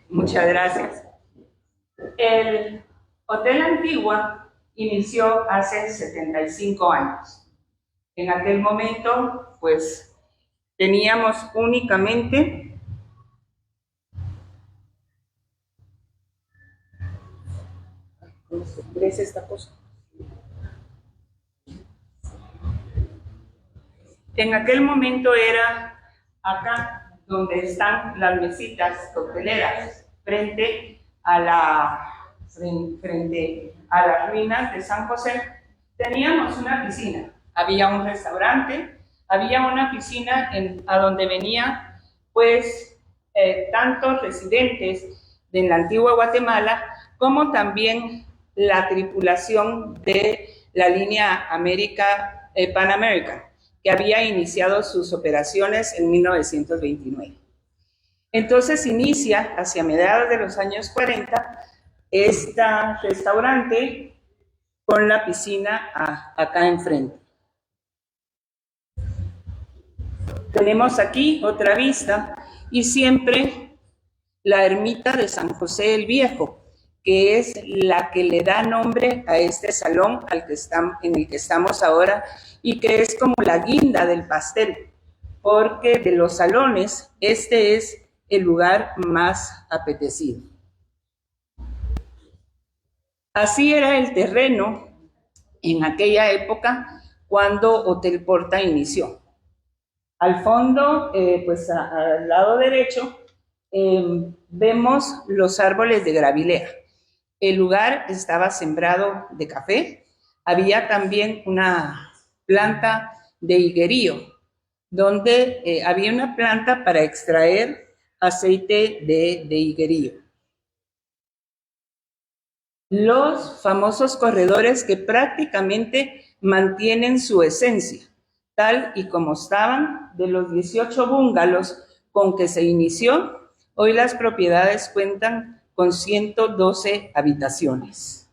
Muchas gracias. El Hotel Antigua inició hace 75 años. En aquel momento, pues, teníamos únicamente ¿cómo se crece esta cosa? En aquel momento era acá donde están las mesitas cocteleras, frente a las ruinas de San José. Teníamos una piscina, había un restaurante, había una piscina a donde venían pues tantos residentes de la antigua Guatemala como también la tripulación de la línea Pan American, que había iniciado sus operaciones en 1929. Entonces inicia, hacia mediados de los años 40, este restaurante con la piscina acá enfrente. Tenemos aquí otra vista y siempre la ermita de San José el Viejo, que es la que le da nombre a este salón en el que estamos ahora y que es como la guinda del pastel, porque de los salones este es el lugar más apetecido. Así era el terreno en aquella época cuando Hotel Porta inició. Al fondo, pues al lado derecho, vemos los árboles de Gravilea. El lugar estaba sembrado de café. Había también una planta de higuerío, donde había una planta para extraer aceite de higuerío. Los famosos corredores que prácticamente mantienen su esencia, tal y como estaban. De los 18 búngalos con que se inició, hoy las propiedades cuentan con 112 habitaciones.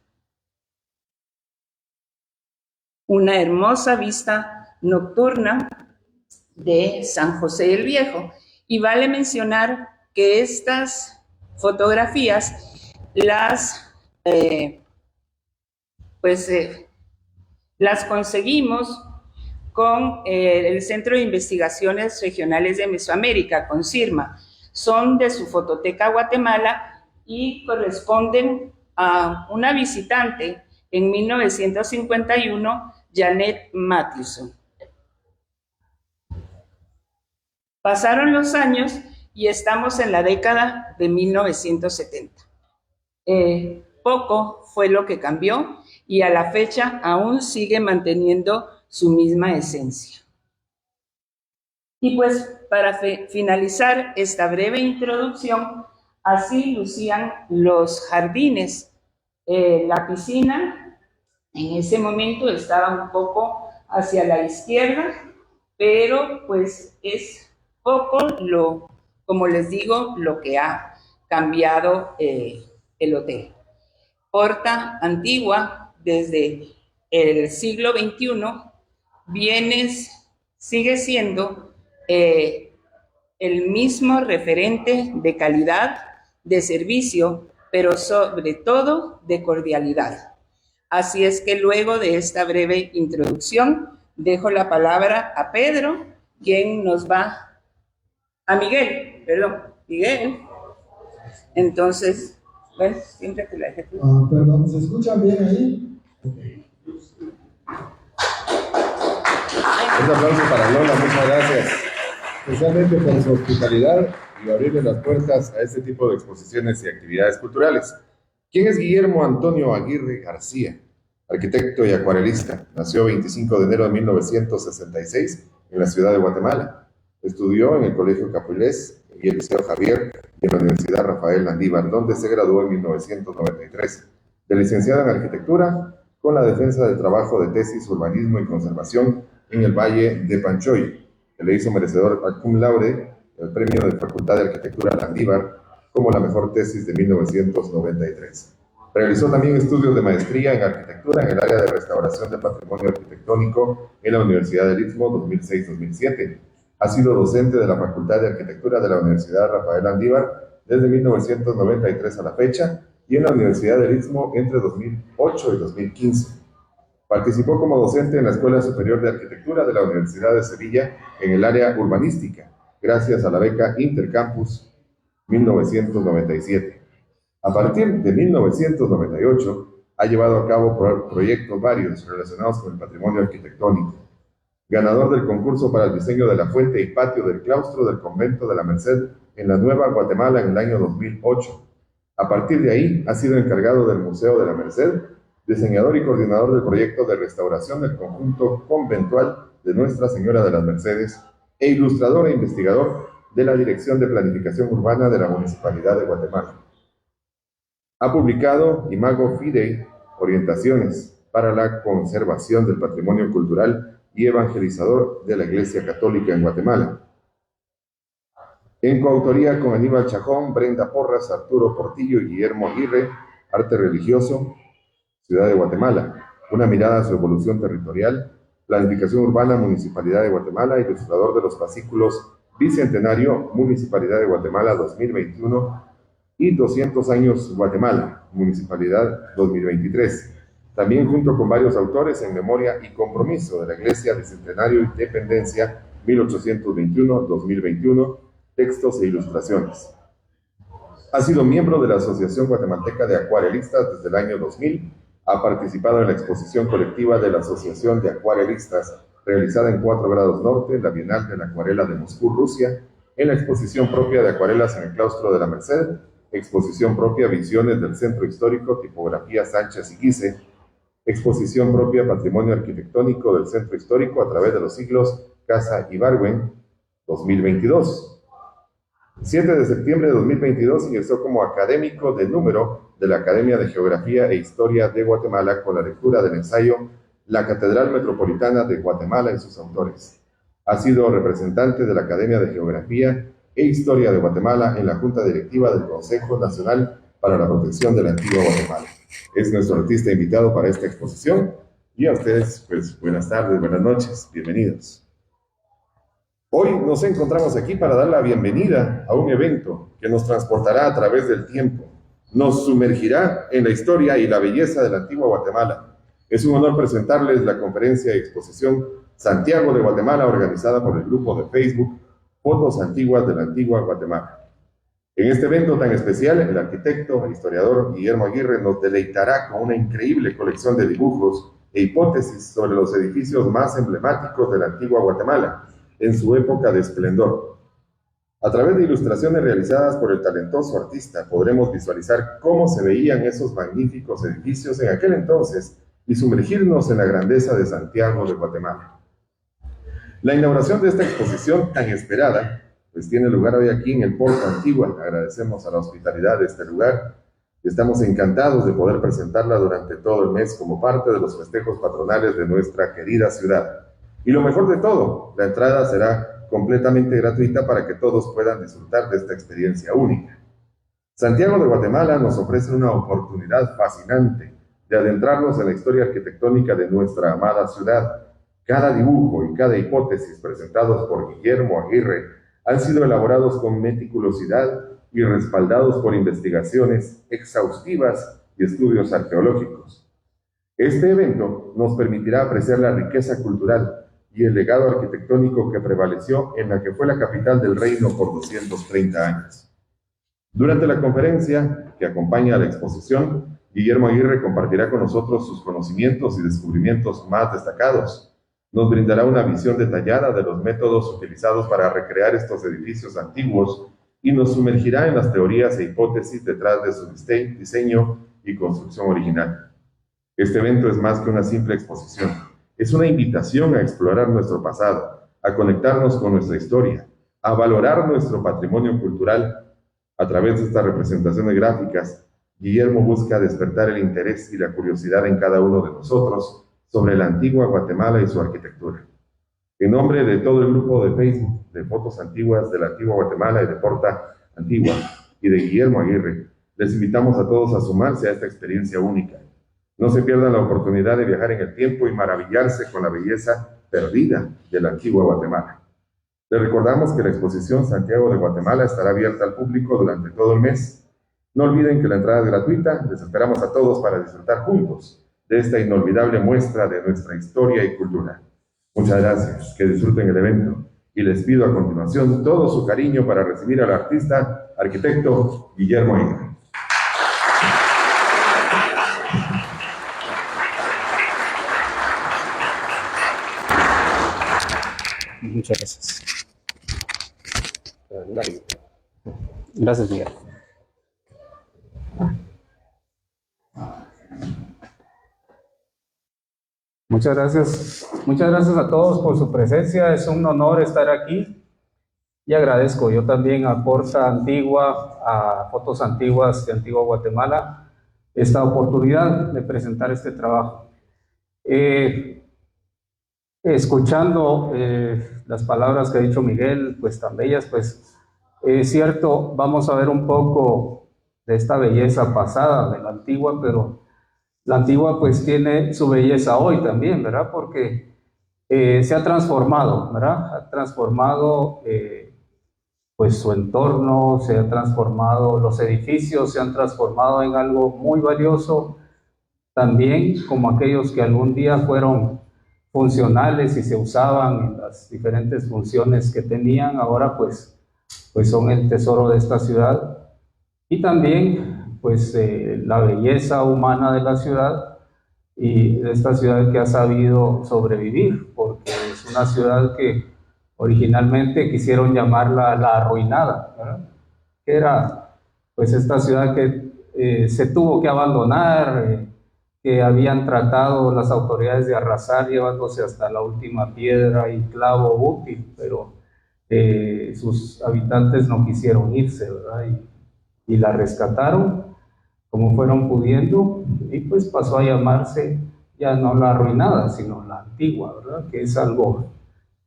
Una hermosa vista nocturna de San José el Viejo. Y vale mencionar que estas fotografías las conseguimos con el Centro de Investigaciones Regionales de Mesoamérica, con CIRMA. Son de su Fototeca Guatemala y corresponden a una visitante en 1951, Janet Mathewson. Pasaron los años y estamos en la década de 1970. Poco fue lo que cambió y a la fecha aún sigue manteniendo su misma esencia. Y pues para finalizar esta breve introducción, así lucían los jardines. La piscina en ese momento estaba un poco hacia la izquierda, pero pues es poco como les digo, lo que ha cambiado el hotel. Porta Antigua, desde el siglo XXI, sigue siendo el mismo referente de calidad, de servicio, pero sobre todo de cordialidad. Así es que luego de esta breve introducción, dejo la palabra a Pedro, quien nos va a Miguel. Entonces, bueno, siempre que la deje. Perdón, ¿se escucha bien ahí? Okay. Un aplauso para Lola, muchas gracias. Especialmente por su hospitalidad y abrirle las puertas a este tipo de exposiciones y actividades culturales. ¿Quién es Guillermo Antonio Aguirre García? Arquitecto y acuarelista. Nació 25 de enero de 1966 en la ciudad de Guatemala. Estudió en el Colegio Capilés y el Liceo Javier y en la Universidad Rafael Landívar, donde se graduó en 1993. De licenciado en arquitectura, con la defensa del trabajo de tesis, urbanismo y conservación en el Valle de Panchoy, que le hizo merecedor al cum laude, el premio de Facultad de Arquitectura Landívar, como la mejor tesis de 1993. Realizó también estudios de maestría en arquitectura en el área de restauración del patrimonio arquitectónico en la Universidad del Istmo 2006-2007. Ha sido docente de la Facultad de Arquitectura de la Universidad Rafael Landívar desde 1993 a la fecha y en la Universidad del Istmo entre 2008 y 2015. Participó como docente en la Escuela Superior de Arquitectura de la Universidad de Sevilla en el área urbanística, gracias a la beca Intercampus 1997. A partir de 1998, ha llevado a cabo proyectos varios relacionados con el patrimonio arquitectónico. Ganador del concurso para el diseño de la fuente y patio del claustro del Convento de la Merced en la Nueva Guatemala en el año 2008. A partir de ahí, ha sido encargado del Museo de la Merced, diseñador y coordinador del proyecto de restauración del conjunto conventual de Nuestra Señora de las Mercedes e ilustrador e investigador de la Dirección de Planificación Urbana de la Municipalidad de Guatemala. Ha publicado Imago Fidei, Orientaciones para la Conservación del Patrimonio Cultural y Evangelizador de la Iglesia Católica en Guatemala. En coautoría con Aníbal Chajón, Brenda Porras, Arturo Portillo y Guillermo Aguirre, Arte Religioso, Ciudad de Guatemala, una mirada a su evolución territorial, Planificación Urbana, Municipalidad de Guatemala, ilustrador de los fascículos Bicentenario, Municipalidad de Guatemala 2021 y 200 años Guatemala, Municipalidad 2023. También junto con varios autores en Memoria y Compromiso de la Iglesia Bicentenario y Dependencia 1821-2021, textos e ilustraciones. Ha sido miembro de la Asociación Guatemalteca de Acuarelistas desde el año 2000. Ha participado en la exposición colectiva de la Asociación de Acuarelistas, realizada en 4 grados norte, en la Bienal de la Acuarela de Moscú, Rusia, en la exposición propia de acuarelas en el Claustro de la Merced, exposición propia Visiones del Centro Histórico, Tipografía Sánchez y Guise, exposición propia Patrimonio Arquitectónico del Centro Histórico a través de los siglos, Casa Ibargüen, 2022. 7 de septiembre de 2022 ingresó como académico de número de la Academia de Geografía e Historia de Guatemala con la lectura del ensayo La Catedral Metropolitana de Guatemala y sus autores. Ha sido representante de la Academia de Geografía e Historia de Guatemala en la Junta Directiva del Consejo Nacional para la Protección de la Antigua Guatemala. Es nuestro artista invitado para esta exposición y a ustedes, pues, buenas tardes, buenas noches, bienvenidos. Hoy nos encontramos aquí para dar la bienvenida a un evento que nos transportará a través del tiempo, nos sumergirá en la historia y la belleza de la antigua Guatemala. Es un honor presentarles la conferencia y exposición Santiago de Guatemala, organizada por el grupo de Facebook Fotos Antiguas de la Antigua Guatemala. En este evento tan especial, el arquitecto e historiador Guillermo Aguirre nos deleitará con una increíble colección de dibujos e hipótesis sobre los edificios más emblemáticos de la antigua Guatemala, en su época de esplendor. A través de ilustraciones realizadas por el talentoso artista, podremos visualizar cómo se veían esos magníficos edificios en aquel entonces y sumergirnos en la grandeza de Santiago de Guatemala. La inauguración de esta exposición tan esperada, pues tiene lugar hoy aquí en el Porto Antigua. Agradecemos a la hospitalidad de este lugar y estamos encantados de poder presentarla durante todo el mes como parte de los festejos patronales de nuestra querida ciudad. Y lo mejor de todo, la entrada será completamente gratuita para que todos puedan disfrutar de esta experiencia única. Santiago de Guatemala nos ofrece una oportunidad fascinante de adentrarnos en la historia arquitectónica de nuestra amada ciudad. Cada dibujo y cada hipótesis presentados por Guillermo Aguirre han sido elaborados con meticulosidad y respaldados por investigaciones exhaustivas y estudios arqueológicos. Este evento nos permitirá apreciar la riqueza cultural y el legado arquitectónico que prevaleció en la que fue la capital del reino por 230 años. Durante la conferencia que acompaña a la exposición, Guillermo Aguirre compartirá con nosotros sus conocimientos y descubrimientos más destacados. Nos brindará una visión detallada de los métodos utilizados para recrear estos edificios antiguos y nos sumergirá en las teorías e hipótesis detrás de su diseño y construcción original. Este evento es más que una simple exposición. Es una invitación a explorar nuestro pasado, a conectarnos con nuestra historia, a valorar nuestro patrimonio cultural. A través de estas representaciones gráficas, Guillermo busca despertar el interés y la curiosidad en cada uno de nosotros sobre la antigua Guatemala y su arquitectura. En nombre de todo el grupo de Facebook de Fotos Antiguas de la Antigua Guatemala y de Porta Antigua y de Guillermo Aguirre, les invitamos a todos a sumarse a esta experiencia única. No se pierdan la oportunidad de viajar en el tiempo y maravillarse con la belleza perdida de la antigua Guatemala. Les recordamos que la exposición Santiago de Guatemala estará abierta al público durante todo el mes. No olviden que la entrada es gratuita. Les esperamos a todos para disfrutar juntos de esta inolvidable muestra de nuestra historia y cultura. Muchas gracias, que disfruten el evento. Y les pido a continuación todo su cariño para recibir al artista, arquitecto Guillermo Ingram. Muchas gracias. Gracias, Miguel. Muchas gracias a todos por su presencia. Es un honor estar aquí y agradezco yo también a Porta Antigua, a Fotos Antiguas de Antigua Guatemala, esta oportunidad de presentar este trabajo. Escuchando las palabras que ha dicho Miguel, pues tan bellas, pues es cierto, vamos a ver un poco de esta belleza pasada de la antigua, pero la antigua pues tiene su belleza hoy también, ¿verdad? Porque se ha transformado, ¿verdad? Ha transformado pues su entorno, se ha transformado, los edificios se han transformado en algo muy valioso, también como aquellos que algún día fueron funcionales y se usaban en las diferentes funciones que tenían, ahora pues son el tesoro de esta ciudad. Y también pues la belleza humana de la ciudad y de esta ciudad que ha sabido sobrevivir, porque es una ciudad que originalmente quisieron llamarla la arruinada, ¿verdad? Que era pues esta ciudad que se tuvo que abandonar, que habían tratado las autoridades de arrasar llevándose hasta la última piedra y clavo útil, pero sus habitantes no quisieron irse, ¿verdad? Y la rescataron como fueron pudiendo, y pues pasó a llamarse ya no la arruinada, sino la antigua, ¿verdad? Que es algo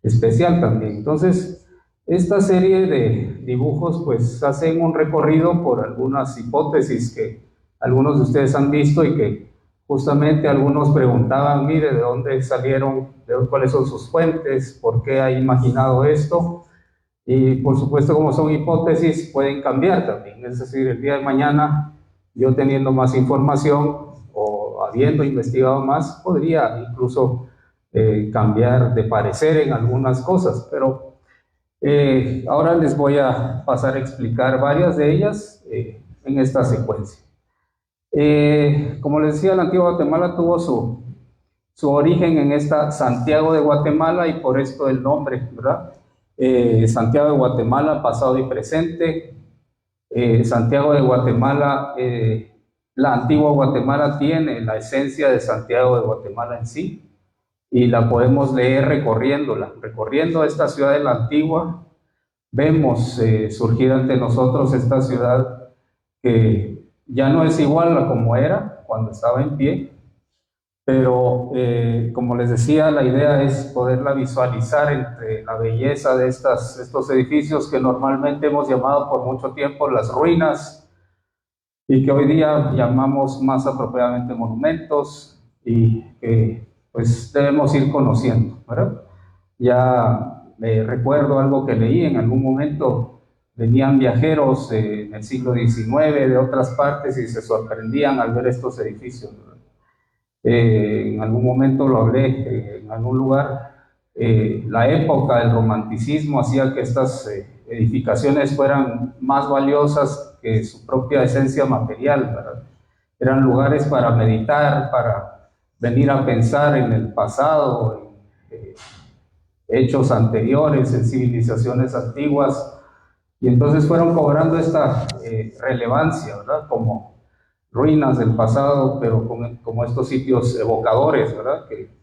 especial también. Entonces, esta serie de dibujos pues hacen un recorrido por algunas hipótesis que algunos de ustedes han visto y que justamente algunos preguntaban, mire, ¿de dónde salieron? ¿Cuáles son sus fuentes? ¿Por qué ha imaginado esto? Y por supuesto, como son hipótesis, pueden cambiar también. Es decir, el día de mañana, yo teniendo más información o habiendo investigado más, podría incluso cambiar de parecer en algunas cosas. Pero ahora les voy a pasar a explicar varias de ellas en esta secuencia. Como les decía, la antigua Guatemala tuvo su origen en esta Santiago de Guatemala y por esto el nombre, ¿verdad? Santiago de Guatemala, pasado y presente. Santiago de Guatemala, la antigua Guatemala tiene la esencia de Santiago de Guatemala en sí y la podemos leer recorriendo esta ciudad de la antigua. Vemos surgir ante nosotros esta ciudad que ya no es igual a como era cuando estaba en pie, pero como les decía, la idea es poderla visualizar entre la belleza de estos edificios que normalmente hemos llamado por mucho tiempo las ruinas y que hoy día llamamos más apropiadamente monumentos y que pues debemos ir conociendo, ¿verdad? Ya recuerdo algo que leí en algún momento. Venían viajeros en el siglo XIX de otras partes y se sorprendían al ver estos edificios. En algún momento lo hablé en algún lugar. La época del romanticismo hacía que estas edificaciones fueran más valiosas que su propia esencia material, ¿verdad? Eran lugares para meditar, para venir a pensar en el pasado, en hechos anteriores, en civilizaciones antiguas. Y entonces fueron cobrando esta relevancia, ¿verdad? Como ruinas del pasado, pero como estos sitios evocadores, ¿verdad? Que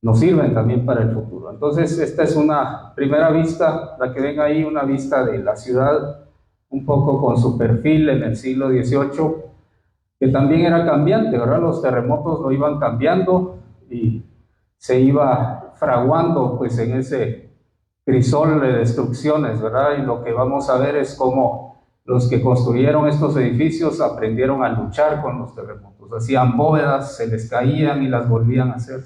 nos sirven también para el futuro. Entonces, esta es una primera vista, la que ven ahí, una vista de la ciudad, un poco con su perfil en el siglo XVIII, que también era cambiante, ¿verdad? Los terremotos lo iban cambiando y se iba fraguando, pues, en ese crisol de destrucciones, ¿verdad? Y lo que vamos a ver es cómo los que construyeron estos edificios aprendieron a luchar con los terremotos. Hacían bóvedas, se les caían y las volvían a hacer.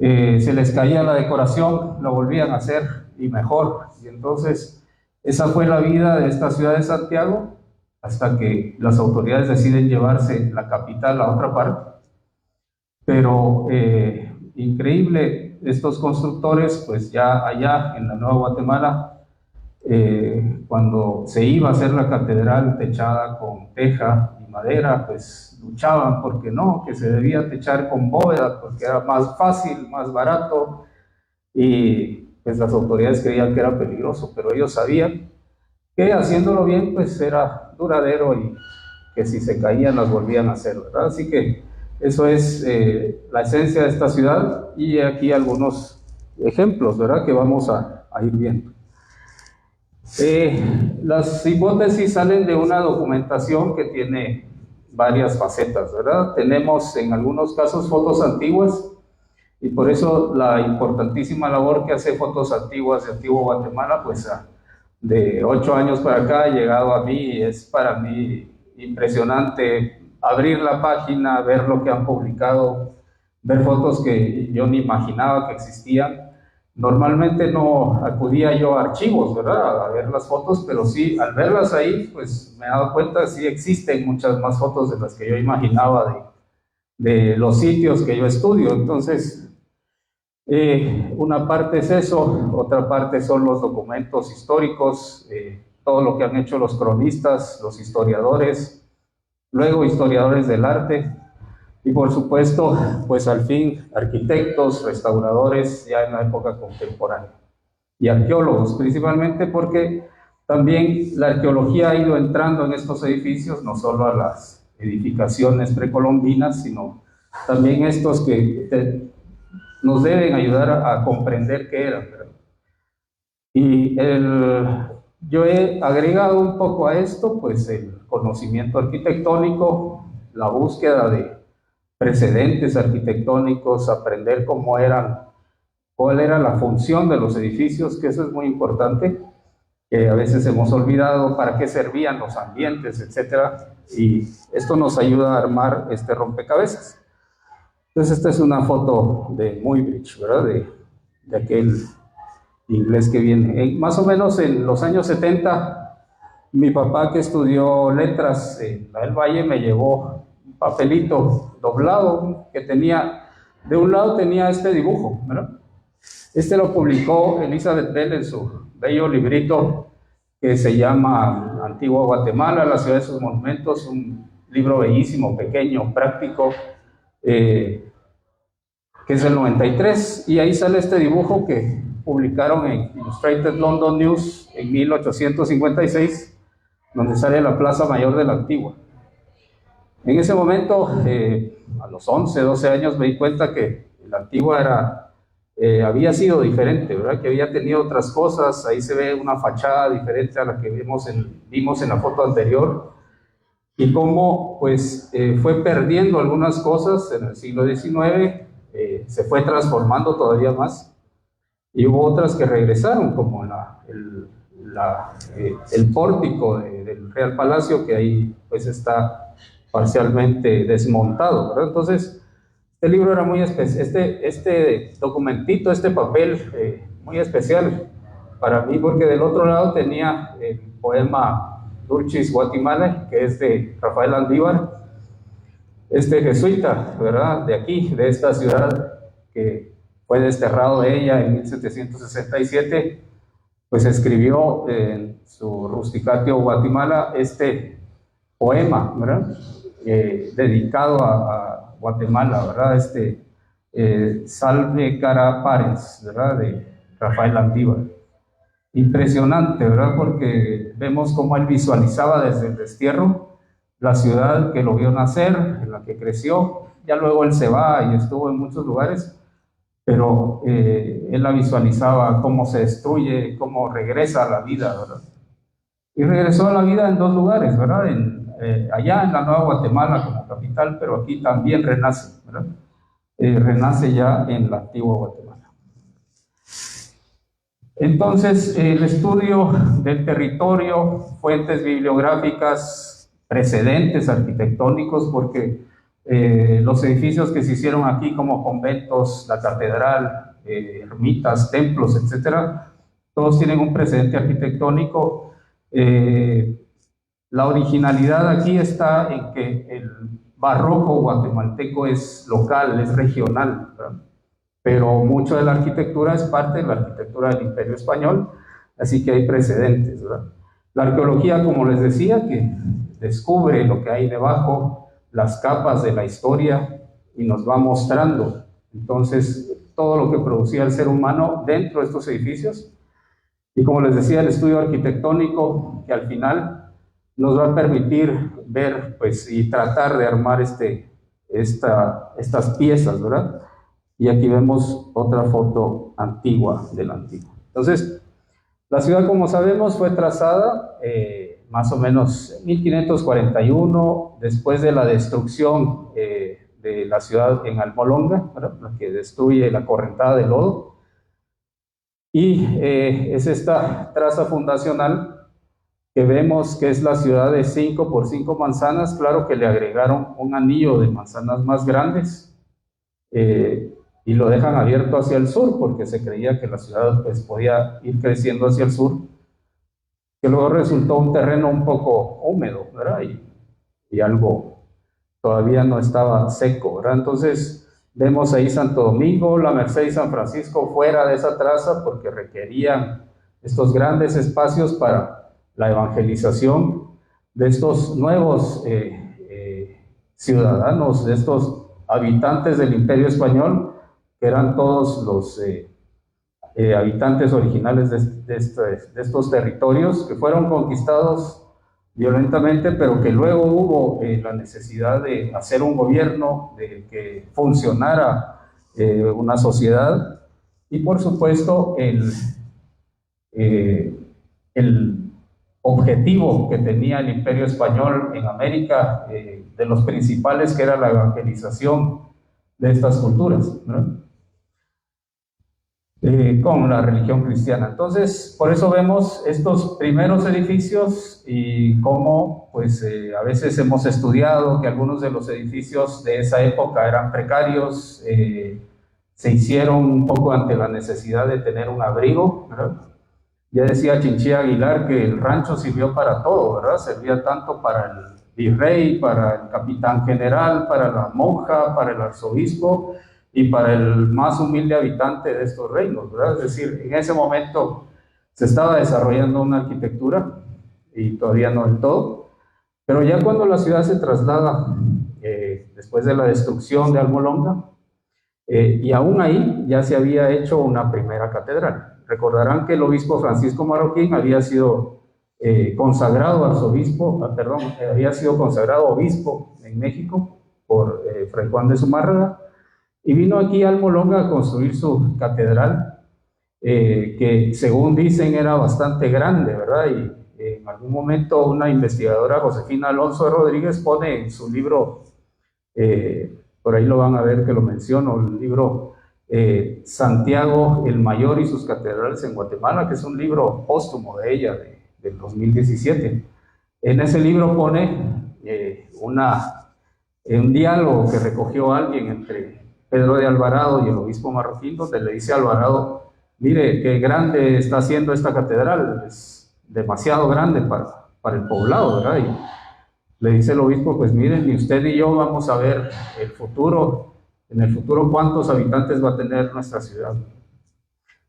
se les caía la decoración, lo volvían a hacer y mejor. Y entonces, esa fue la vida de esta ciudad de Santiago, hasta que las autoridades deciden llevarse la capital a otra parte. Pero increíble, estos constructores, pues ya allá en la Nueva Guatemala, cuando se iba a hacer la catedral techada con teja y madera, pues luchaban porque no, que se debía techar con bóveda porque era más fácil, más barato, y pues las autoridades creían que era peligroso, pero ellos sabían que haciéndolo bien pues era duradero y que si se caían las volvían a hacer, ¿verdad? Así que eso es la esencia de esta ciudad, y aquí algunos ejemplos, ¿verdad?, que vamos a ir viendo. Las hipótesis salen de una documentación que tiene varias facetas, ¿verdad? Tenemos en algunos casos fotos antiguas, y por eso la importantísima labor que hace Fotos Antiguas de Antiguo Guatemala, pues de 8 años para acá ha llegado a mí. Es para mí impresionante abrir la página, ver lo que han publicado, ver fotos que yo ni imaginaba que existían. Normalmente no acudía yo a archivos, ¿verdad?, a ver las fotos, pero sí, al verlas ahí, pues me he dado cuenta que sí existen muchas más fotos de las que yo imaginaba de los sitios que yo estudio. Entonces, una parte es eso, otra parte son los documentos históricos, todo lo que han hecho los cronistas, los historiadores, luego historiadores del arte, y por supuesto, pues al fin, arquitectos, restauradores ya en la época contemporánea, y arqueólogos, principalmente porque también la arqueología ha ido entrando en estos edificios, no solo a las edificaciones precolombinas, sino también estos que nos deben ayudar a comprender qué eran, ¿verdad? Y yo he agregado un poco a esto, pues el conocimiento arquitectónico, la búsqueda de precedentes arquitectónicos, aprender cuál era la función de los edificios, que eso es muy importante, que a veces hemos olvidado para qué servían los ambientes, etcétera, y esto nos ayuda a armar este rompecabezas. Entonces esta es una foto de Muybridge, ¿verdad?, de aquel inglés que viene. Más o menos en los años 70, mi papá, que estudió letras en la del Valle, me llevó un papelito doblado que tenía, de un lado tenía este dibujo, ¿verdad? Este lo publicó Elizabeth Bell en su bello librito que se llama Antiguo Guatemala, la ciudad de sus monumentos, un libro bellísimo, pequeño, práctico, que es del 93, y ahí sale este dibujo que publicaron en Illustrated London News en 1856, donde sale la Plaza Mayor de la Antigua. En ese momento, a los 11, 12 años, me di cuenta que la Antigua había sido diferente, ¿verdad?, que había tenido otras cosas. Ahí se ve una fachada diferente a la que vimos en la foto anterior, y cómo pues, fue perdiendo algunas cosas en el siglo XIX, se fue transformando todavía más, y hubo otras que regresaron, como el pórtico del Real Palacio, que ahí pues está parcialmente desmontado, ¿verdad? Entonces, este libro era muy especial, este documentito, este papel, muy especial para mí, porque del otro lado tenía el poema Dulcis Guatemala, que es de Rafael Landívar, este jesuita, ¿verdad?, de aquí, de esta ciudad, que fue desterrado de ella en 1767, pues escribió en su Rusticatio Guatemala este poema, ¿verdad?, dedicado a Guatemala, ¿verdad?, Salve Cara Pares, ¿verdad?, de Rafael Landívar. Impresionante, ¿verdad?, porque vemos cómo él visualizaba desde el destierro la ciudad que lo vio nacer, en la que creció. Ya luego él se va y estuvo en muchos lugares, pero él la visualizaba cómo se destruye, cómo regresa a la vida, ¿verdad? Y regresó a la vida en 2 lugares, ¿verdad? Allá en la Nueva Guatemala como capital, pero aquí también renace, ¿verdad? Renace ya en la Antigua Guatemala. Entonces, el estudio del territorio, fuentes bibliográficas, precedentes arquitectónicos, porque Los edificios que se hicieron aquí como conventos, la catedral, ermitas, templos, etcétera, todos tienen un precedente arquitectónico. La originalidad aquí está en que el barroco guatemalteco es local, es regional, ¿verdad? Pero mucho de la arquitectura es parte de la arquitectura del Imperio Español, así que hay precedentes, ¿verdad? La arqueología, como les decía, que descubre lo que hay debajo, las capas de la historia, y nos va mostrando, entonces, todo lo que producía el ser humano dentro de estos edificios. Y como les decía, el estudio arquitectónico, que al final nos va a permitir ver, pues, y tratar de armar estas piezas, ¿verdad? Y aquí vemos otra foto antigua de la antigua. Entonces, la ciudad, como sabemos, fue trazada más o menos en 1541, después de la destrucción de la ciudad en Almolonga, ¿verdad? La que destruye la correntada de lodo. Y es esta traza fundacional que vemos que es la ciudad de 5 por 5 manzanas. Claro que le agregaron un anillo de manzanas más grandes y lo dejan abierto hacia el sur porque se creía que la ciudad pues, podía ir creciendo hacia el sur, que luego resultó un terreno un poco húmedo, ¿verdad? Y algo todavía no estaba seco, ¿verdad? Entonces vemos ahí Santo Domingo, La Merced y San Francisco fuera de esa traza porque requerían estos grandes espacios para la evangelización de estos nuevos ciudadanos, de estos habitantes del Imperio Español, que eran todos los habitantes originales de estos territorios que fueron conquistados violentamente, pero que luego hubo la necesidad de hacer un gobierno, de que funcionara una sociedad, y por supuesto el objetivo que tenía el Imperio Español en América, de los principales, que era la evangelización de estas culturas, ¿no? Con la religión cristiana. Entonces, por eso vemos estos primeros edificios y cómo, pues, a veces hemos estudiado que algunos de los edificios de esa época eran precarios, se hicieron un poco ante la necesidad de tener un abrigo, ¿verdad? Ya decía Chinchilla Aguilar que el rancho sirvió para todo, ¿verdad? Servía tanto para el virrey, para el capitán general, para la monja, para el arzobispo y para el más humilde habitante de estos reinos, ¿verdad? Es decir, en ese momento se estaba desarrollando una arquitectura, y todavía no del todo, pero ya cuando la ciudad se traslada, después de la destrucción de Almolonga, y aún ahí ya se había hecho una primera catedral. Recordarán que el obispo Francisco Marroquín había sido consagrado arzobispo, había sido consagrado obispo en México por Fray Juan de Zumárraga, y vino aquí a Almolonga a construir su catedral, que según dicen era bastante grande, ¿verdad? Y en algún momento una investigadora, Josefina Alonso de Rodríguez, pone en su libro, por ahí lo van a ver que lo menciono, el libro Santiago el Mayor y sus catedrales en Guatemala, que es un libro póstumo de ella, del 2017. En ese libro pone un diálogo que recogió alguien entre Pedro de Alvarado y el obispo Marroquín, donde le dice a Alvarado: mire, qué grande está haciendo esta catedral, es demasiado grande para el poblado, ¿verdad? Y le dice el obispo: pues miren, ni usted ni yo vamos a ver el futuro, en el futuro cuántos habitantes va a tener nuestra ciudad.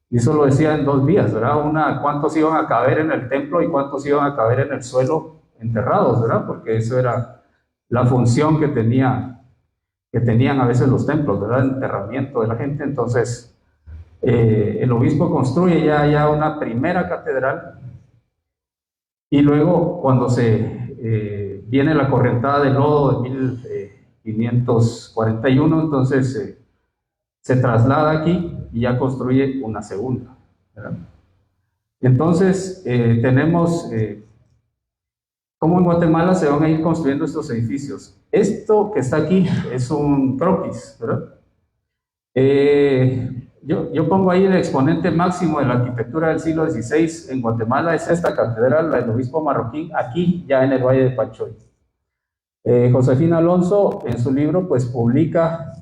Y eso lo decía en 2 vías, ¿verdad? Una, cuántos iban a caber en el templo y cuántos iban a caber en el suelo enterrados, ¿verdad? Porque eso era la función que tenían a veces los templos, ¿verdad? Enterramiento de la gente. Entonces, el obispo construye ya una primera catedral, y luego cuando viene la correntada de lodo de 1541, entonces se traslada aquí y ya construye una segunda, ¿verdad? Entonces, tenemos cómo en Guatemala se van a ir construyendo estos edificios. Esto que está aquí es un croquis, ¿verdad? Yo pongo ahí el exponente máximo de la arquitectura del siglo XVI en Guatemala, es esta catedral, la del obispo Marroquín, aquí ya en el Valle de Panchoy. Josefina Alonso en su libro pues publica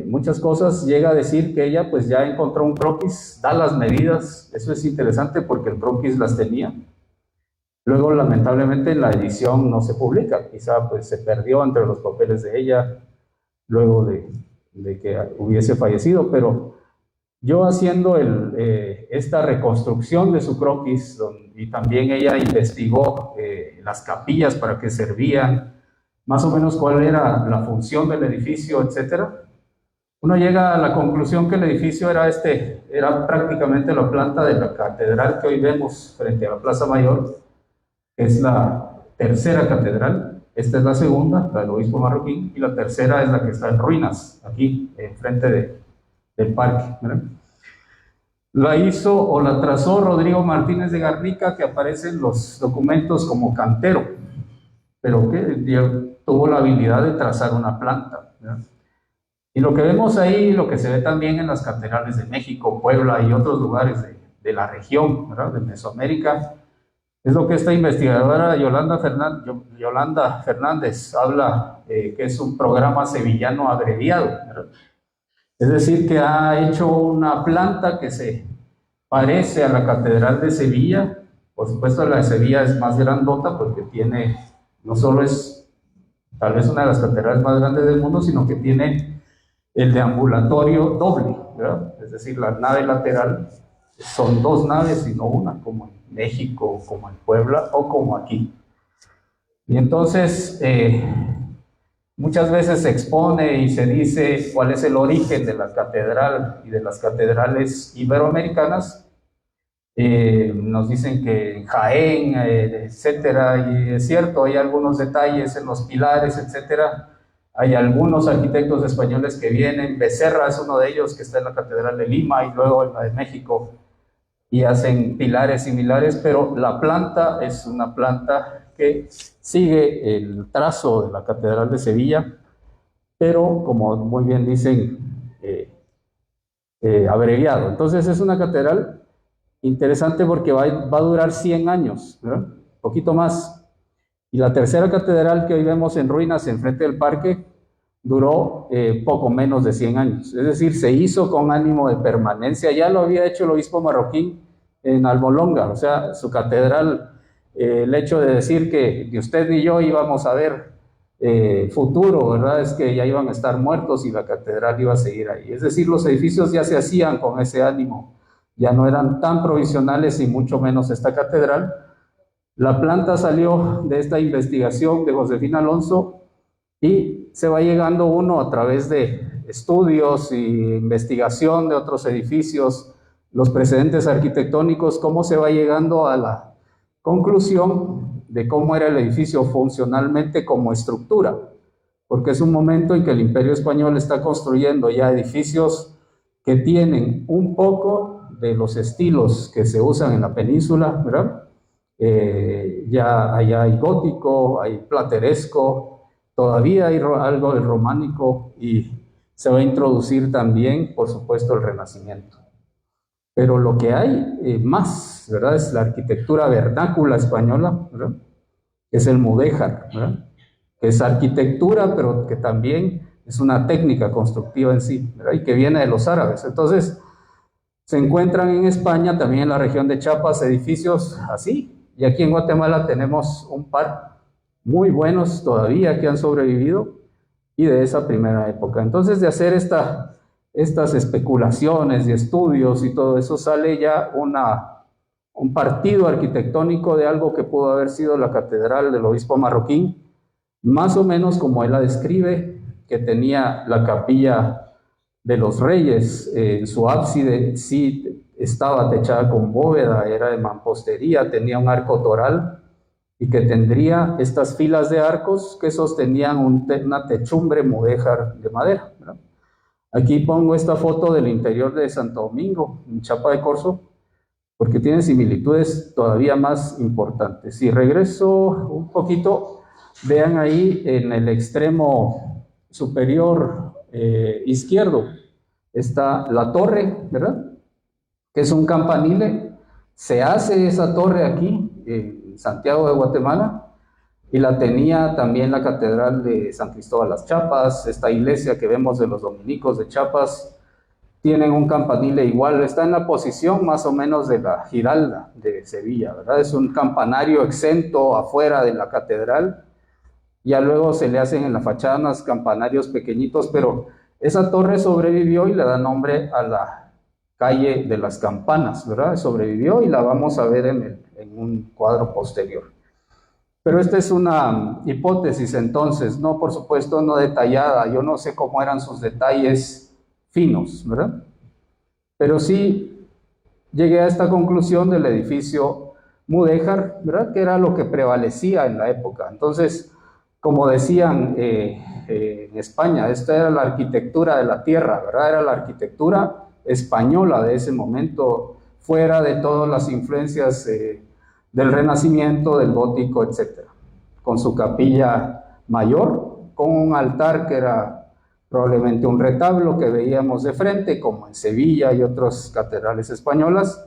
muchas cosas, llega a decir que ella pues ya encontró un croquis, da las medidas, eso es interesante porque el croquis las tenía. Luego lamentablemente la edición no se publica, quizá pues se perdió entre los papeles de ella luego de que hubiese fallecido, pero yo haciendo esta reconstrucción de su croquis, y también ella investigó las capillas para qué servían, más o menos cuál era la función del edificio, etcétera. Uno llega a la conclusión que el edificio era prácticamente la planta de la catedral que hoy vemos frente a la Plaza Mayor, que es la tercera catedral. Esta es la segunda, la del obispo marroquín, y la tercera es la que está en ruinas, aquí, enfrente del parque, ¿verdad? La hizo o la trazó Rodrigo Martínez de Garnica, que aparece en los documentos como cantero, pero que tuvo la habilidad de trazar una planta, ¿verdad? Y lo que vemos ahí, lo que se ve también en las catedrales de México, Puebla y otros lugares de la región, ¿verdad?, de Mesoamérica, es lo que esta investigadora Yolanda Fernández habla, que es un programa sevillano abreviado, ¿verdad? Es decir, que ha hecho una planta que se parece a la Catedral de Sevilla. Por supuesto, la de Sevilla es más grandota porque tiene, no solo es tal vez una de las catedrales más grandes del mundo, sino que tiene el deambulatorio doble, ¿verdad? Es decir, la nave lateral son dos naves y no una, como en México, como en Puebla o como aquí. Y entonces, muchas veces se expone y se dice cuál es el origen de la catedral y de las catedrales iberoamericanas. Nos dicen que en Jaén, etcétera, y es cierto, hay algunos detalles en los pilares, etcétera. Hay algunos arquitectos españoles que vienen, Becerra es uno de ellos, que está en la Catedral de Lima y luego en la de México, y hacen pilares similares, pero la planta es una planta que sigue el trazo de la Catedral de Sevilla, pero como muy bien dicen, abreviado. Entonces es una catedral interesante porque va a durar 100 años, ¿verdad? Un poquito más. Y la tercera catedral que hoy vemos en ruinas enfrente del parque duró poco menos de 100 años. Es decir, se hizo con ánimo de permanencia. Ya lo había hecho el obispo marroquín en Almolonga, o sea, su catedral, el hecho de decir que ni usted ni yo íbamos a ver futuro, ¿verdad? Es que ya iban a estar muertos y la catedral iba a seguir ahí. Es decir, los edificios ya se hacían con ese ánimo, ya no eran tan provisionales y mucho menos esta catedral. La planta salió de esta investigación de Josefina Alonso y se va llegando uno a través de estudios y investigación de otros edificios, los precedentes arquitectónicos, cómo se va llegando a la conclusión de cómo era el edificio funcionalmente como estructura, porque es un momento en que el Imperio Español está construyendo ya edificios que tienen un poco de los estilos que se usan en la península, ¿verdad? Ya allá hay gótico, hay plateresco, todavía hay algo del románico y se va a introducir también, por supuesto, el Renacimiento. Pero lo que hay más, ¿verdad?, es la arquitectura vernácula española, ¿verdad?, que es el mudéjar, ¿verdad?, que es arquitectura, pero que también es una técnica constructiva en sí, ¿verdad?, y que viene de los árabes. Entonces, se encuentran en España, también en la región de Chiapas, edificios así. Y aquí en Guatemala tenemos un par muy buenos todavía que han sobrevivido y de esa primera época. Entonces, de hacer estas especulaciones y estudios y todo eso, sale ya un partido arquitectónico de algo que pudo haber sido la catedral del obispo marroquín, más o menos como él la describe, que tenía la capilla de los reyes, en su ábside sí estaba techada con bóveda, era de mampostería, tenía un arco toral y que tendría estas filas de arcos que sostenían una techumbre mudéjar de madera, ¿verdad? Aquí pongo esta foto del interior de Santo Domingo, en Chapa de Corzo, porque tiene similitudes todavía más importantes. Si regreso un poquito, vean ahí en el extremo superior izquierdo, está la torre, ¿verdad?, que es un campanile. Se hace esa torre aquí, en Santiago de Guatemala, y la tenía también la Catedral de San Cristóbal Las Chiapas. Esta iglesia que vemos de los dominicos de Chiapas, tienen un campanile igual, está en la posición más o menos de la Giralda de Sevilla, ¿verdad? Es un campanario exento afuera de la catedral, ya luego se le hacen en la fachada unos campanarios pequeñitos, pero esa torre sobrevivió y le da nombre a la calle de las campanas, ¿verdad? Sobrevivió y la vamos a ver en un cuadro posterior. Pero esta es una hipótesis entonces, no, por supuesto, no detallada, yo no sé cómo eran sus detalles finos, ¿verdad? Pero sí llegué a esta conclusión del edificio mudéjar, ¿verdad? Que era lo que prevalecía en la época. Entonces, como decían en España, esta era la arquitectura de la tierra, ¿verdad? Era la arquitectura española de ese momento, fuera de todas las influencias del Renacimiento, del Gótico, etc. Con su capilla mayor, con un altar que era probablemente un retablo que veíamos de frente, como en Sevilla y otras catedrales españolas,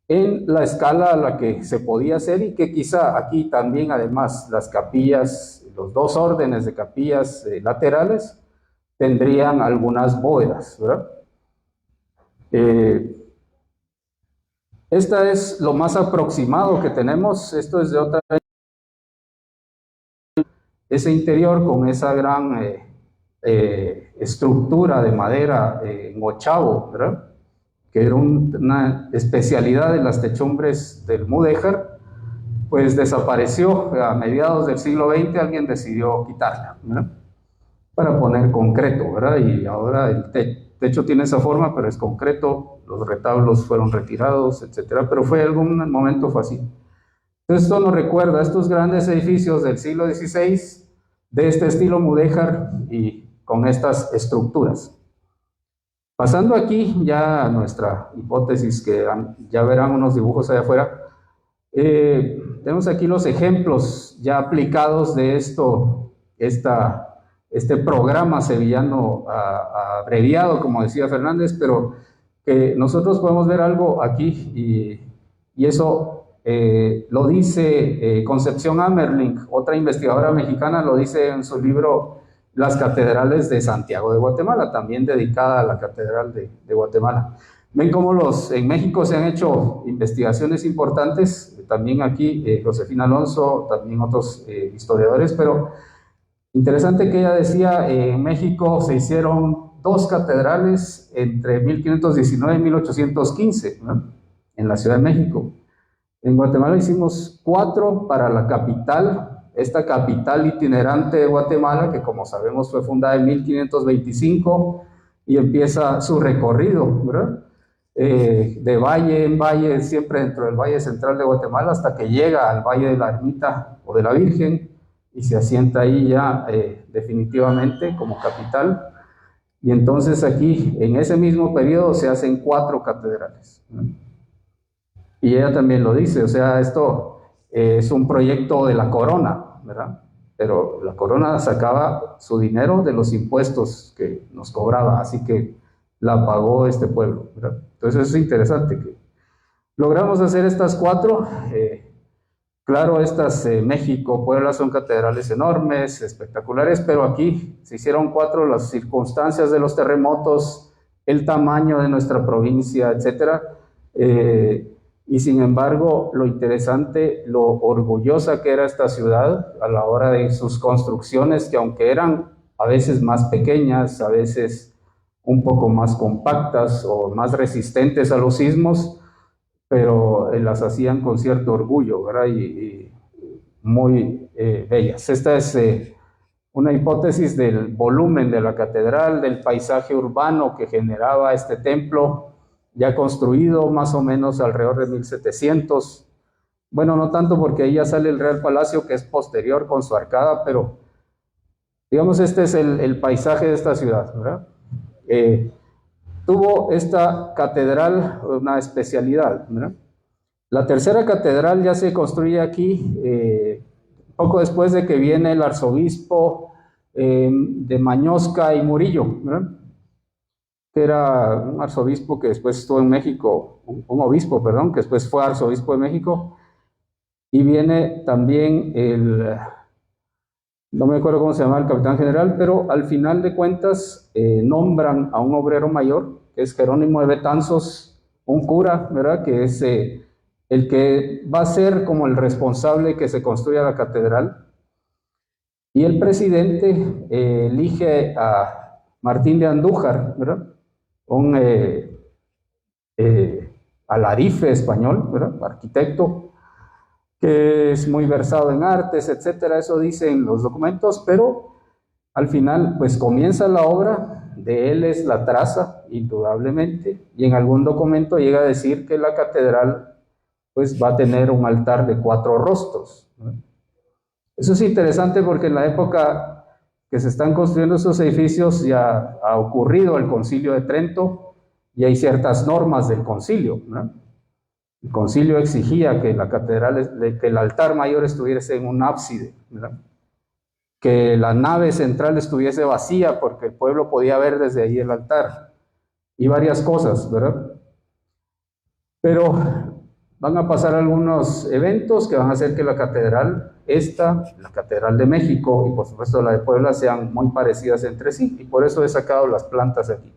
en la escala a la que se podía hacer, y que quizá aquí también, además, las capillas, los dos órdenes de capillas laterales, tendrían algunas bóvedas, ¿verdad? Esta es lo más aproximado que tenemos. Esto es de otra, ese interior con esa gran estructura de madera en ochavo, ¿verdad? Que era una especialidad de las techumbres del mudéjar, pues desapareció a mediados del siglo XX. Alguien decidió quitarla, ¿verdad? Para poner concreto, ¿verdad? Y ahora el techo tiene esa forma, pero es concreto, los retablos fueron retirados, etcétera, pero fue algún momento fue así. Entonces esto nos recuerda a estos grandes edificios del siglo XVI, de este estilo mudéjar y con estas estructuras. Pasando aquí ya a nuestra hipótesis, que ya verán unos dibujos allá afuera, tenemos aquí los ejemplos ya aplicados de esto, este programa sevillano abreviado, como decía Fernández, pero que nosotros podemos ver algo aquí, y eso lo dice Concepción Ammerling, otra investigadora mexicana, lo dice en su libro Las catedrales de Santiago de Guatemala, también dedicada a la catedral de Guatemala. Ven cómo en México se han hecho investigaciones importantes, también aquí Josefina Alonso, también otros historiadores, pero interesante que ella decía, en México se hicieron 2 catedrales entre 1519 y 1815, ¿no? En la Ciudad de México. En Guatemala hicimos 4 para la capital, esta capital itinerante de Guatemala, que como sabemos fue fundada en 1525 y empieza su recorrido, ¿verdad? De valle en valle, siempre dentro del Valle Central de Guatemala, hasta que llega al Valle de la Ermita o de la Virgen, y se asienta ahí ya definitivamente como capital. Y entonces aquí, en ese mismo periodo, se hacen 4 catedrales, ¿no? Y ella también lo dice, o sea, esto es un proyecto de la corona, ¿verdad? Pero la corona sacaba su dinero de los impuestos que nos cobraba, así que la pagó este pueblo, ¿verdad? Entonces es interesante que logramos hacer estas 4. Claro, estas México, Puebla son catedrales enormes, espectaculares, pero aquí se hicieron 4, las circunstancias de los terremotos, el tamaño de nuestra provincia, etcétera. Y sin embargo, lo interesante, lo orgullosa que era esta ciudad a la hora de sus construcciones, que aunque eran a veces más pequeñas, a veces un poco más compactas o más resistentes a los sismos, pero las hacían con cierto orgullo, ¿verdad? Y muy bellas. Esta es una hipótesis del volumen de la catedral, del paisaje urbano que generaba este templo, ya construido más o menos alrededor de 1700. Bueno, no tanto porque ahí ya sale el Real Palacio, que es posterior con su arcada, pero digamos este es el paisaje de esta ciudad, ¿verdad? Tuvo esta catedral una especialidad, ¿verdad? La tercera catedral ya se construye aquí, poco después de que viene el arzobispo de Mañosca y Murillo, ¿verdad? Que era un arzobispo que después estuvo en México, un obispo, perdón, que después fue arzobispo de México, y viene también no me acuerdo cómo se llama el capitán general, pero al final de cuentas nombran a un obrero mayor, que es Jerónimo de Betanzos, un cura, ¿verdad? Que es el que va a ser como el responsable que se construya la catedral. Y el presidente elige a Martín de Andújar, ¿verdad? Un alarife español, ¿verdad? Arquitecto, que es muy versado en artes, etcétera, eso dicen los documentos, pero al final pues comienza la obra, de él es la traza, indudablemente, y en algún documento llega a decir que la catedral pues va a tener un altar de 4 rostros, ¿no? Eso es interesante porque en la época que se están construyendo esos edificios ya ha ocurrido el Concilio de Trento y hay ciertas normas del concilio, ¿no? El concilio exigía que la catedral, que el altar mayor estuviese en un ábside, ¿verdad? Que la nave central estuviese vacía porque el pueblo podía ver desde ahí el altar y varias cosas, ¿verdad? Pero van a pasar algunos eventos que van a hacer que la catedral, la Catedral de México y por supuesto la de Puebla sean muy parecidas entre sí, y por eso he sacado las plantas aquí.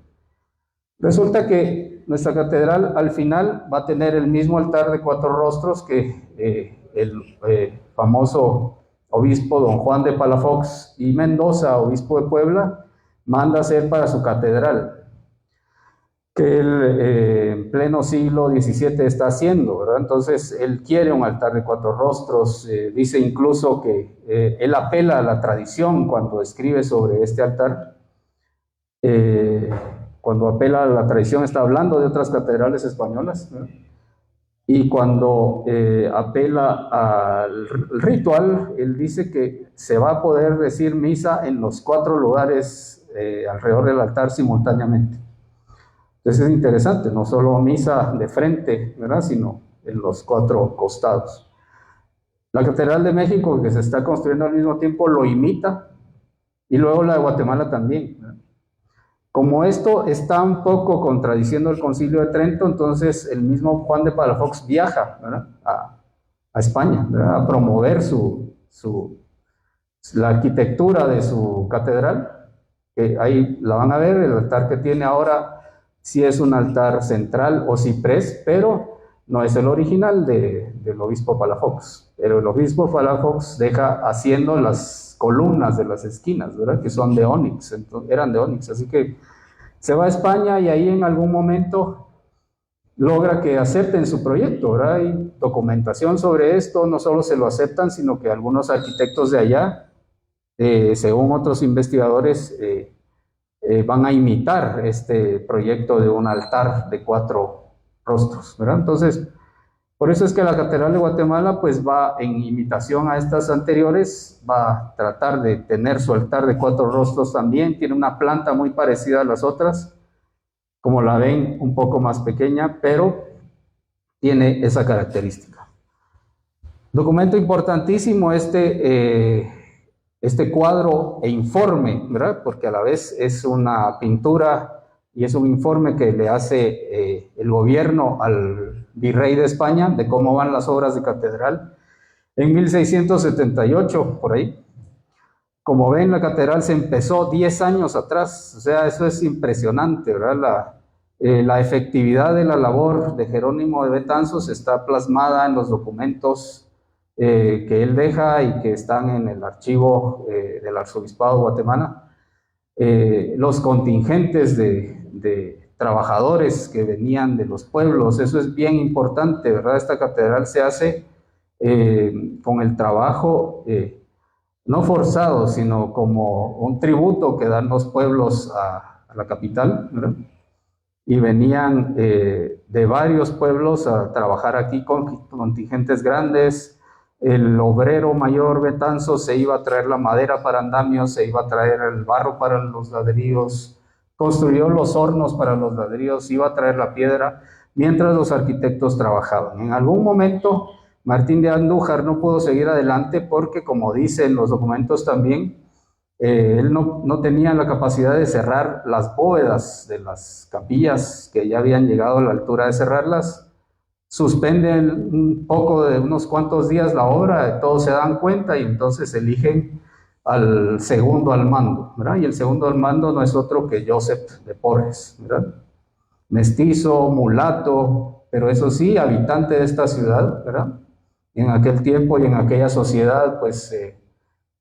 Resulta que nuestra catedral al final va a tener el mismo altar de 4 rostros que el famoso obispo don Juan de Palafox y Mendoza, obispo de Puebla, manda hacer para su catedral, que él en pleno siglo XVII está haciendo, ¿verdad? Entonces él quiere un altar de 4 rostros, dice incluso que él apela a la tradición cuando escribe sobre este altar. Cuando apela a la tradición está hablando de otras catedrales españolas, ¿no? Y cuando apela al ritual, él dice que se va a poder decir misa en los 4 lugares alrededor del altar simultáneamente. Entonces es interesante, no solo misa de frente, ¿verdad? Sino en los 4 costados. La Catedral de México, que se está construyendo al mismo tiempo, lo imita, y luego la de Guatemala también, ¿verdad? Como esto está un poco contradiciendo el Concilio de Trento, entonces el mismo Juan de Palafox viaja, ¿verdad? a España, ¿verdad? A promover la arquitectura de su catedral, que ahí la van a ver, el altar que tiene ahora sí es un altar central o ciprés, pero no es el original del obispo Palafox. Pero el obispo Palafox deja haciendo las columnas de las esquinas, ¿verdad? Que son de ónix, eran de ónix, así que se va a España y ahí en algún momento logra que acepten su proyecto, ¿verdad? Hay documentación sobre esto, no solo se lo aceptan, sino que algunos arquitectos de allá, según otros investigadores, van a imitar este proyecto de un altar de 4 rostros, ¿verdad? Entonces, por eso es que la Catedral de Guatemala pues va en imitación a estas anteriores, va a tratar de tener su altar de 4 rostros también, tiene una planta muy parecida a las otras, como la ven, un poco más pequeña, pero tiene esa característica. Documento importantísimo este cuadro e informe, ¿verdad? Porque a la vez es una pintura y es un informe que le hace el gobierno al virrey de España de cómo van las obras de catedral en 1678, por ahí. Como ven, la catedral se empezó 10 años atrás, o sea, eso es impresionante, ¿verdad? La efectividad de la labor de Jerónimo de Betanzos está plasmada en los documentos que él deja y que están en el archivo del Arzobispado de Guatemala. Los contingentes de trabajadores que venían de los pueblos, eso es bien importante, ¿verdad? Esta catedral se hace con el trabajo no forzado, sino como un tributo que dan los pueblos a la capital, ¿verdad? Y venían de varios pueblos a trabajar aquí con contingentes grandes. El obrero mayor Betanzos se iba a traer la madera para andamios, se iba a traer el barro para los ladrillos, construyó los hornos para los ladrillos, iba a traer la piedra, mientras los arquitectos trabajaban. En algún momento Martín de Andújar no pudo seguir adelante porque, como dicen los documentos también, él no tenía la capacidad de cerrar las bóvedas de las capillas que ya habían llegado a la altura de cerrarlas. Suspenden un poco de unos cuantos días la obra, todos se dan cuenta y entonces eligen al segundo al mando, ¿verdad? Y el segundo al mando no es otro que Josep de Porres, ¿verdad? Mestizo, mulato, pero eso sí, habitante de esta ciudad, ¿verdad? Y en aquel tiempo y en aquella sociedad, pues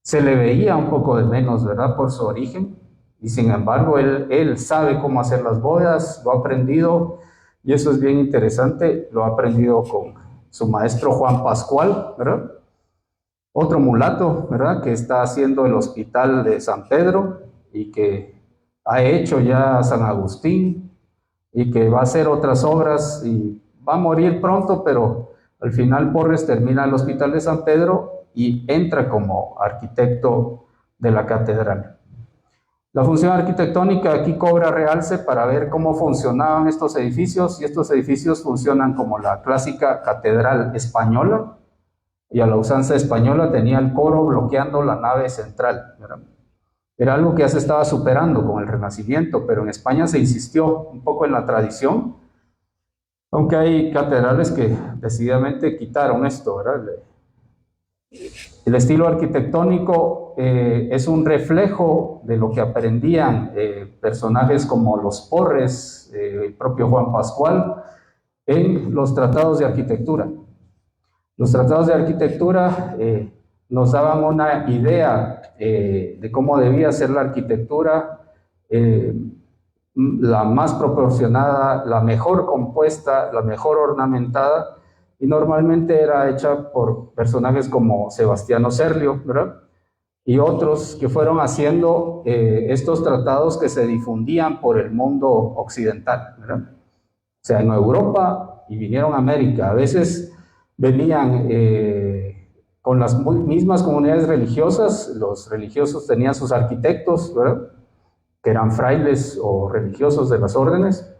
se le veía un poco de menos, ¿verdad? Por su origen. Y sin embargo, él sabe cómo hacer las bodas, lo ha aprendido, y eso es bien interesante, lo ha aprendido con su maestro Juan Pascual, ¿verdad? Otro mulato, ¿verdad? Que está haciendo el hospital de San Pedro y que ha hecho ya San Agustín y que va a hacer otras obras y va a morir pronto, pero al final Porres termina el hospital de San Pedro y entra como arquitecto de la catedral. La función arquitectónica aquí cobra realce para ver cómo funcionaban estos edificios, y estos edificios funcionan como la clásica catedral española, y a la usanza española tenía el coro bloqueando la nave central, ¿verdad? Era algo que ya se estaba superando con el Renacimiento, pero en España se insistió un poco en la tradición, aunque hay catedrales que decididamente quitaron esto, ¿verdad? El estilo arquitectónico es un reflejo de lo que aprendían personajes como los Porres, el propio Juan Pascual, en los tratados de arquitectura. Los tratados de arquitectura nos daban una idea de cómo debía ser la arquitectura, la más proporcionada, la mejor compuesta, la mejor ornamentada, y normalmente era hecha por personajes como Sebastiano Serlio, ¿verdad? Y otros que fueron haciendo estos tratados que se difundían por el mundo occidental, ¿verdad? O sea, en Europa y vinieron a América. A veces venían con las mismas comunidades religiosas, los religiosos tenían sus arquitectos, ¿verdad? Que eran frailes o religiosos de las órdenes,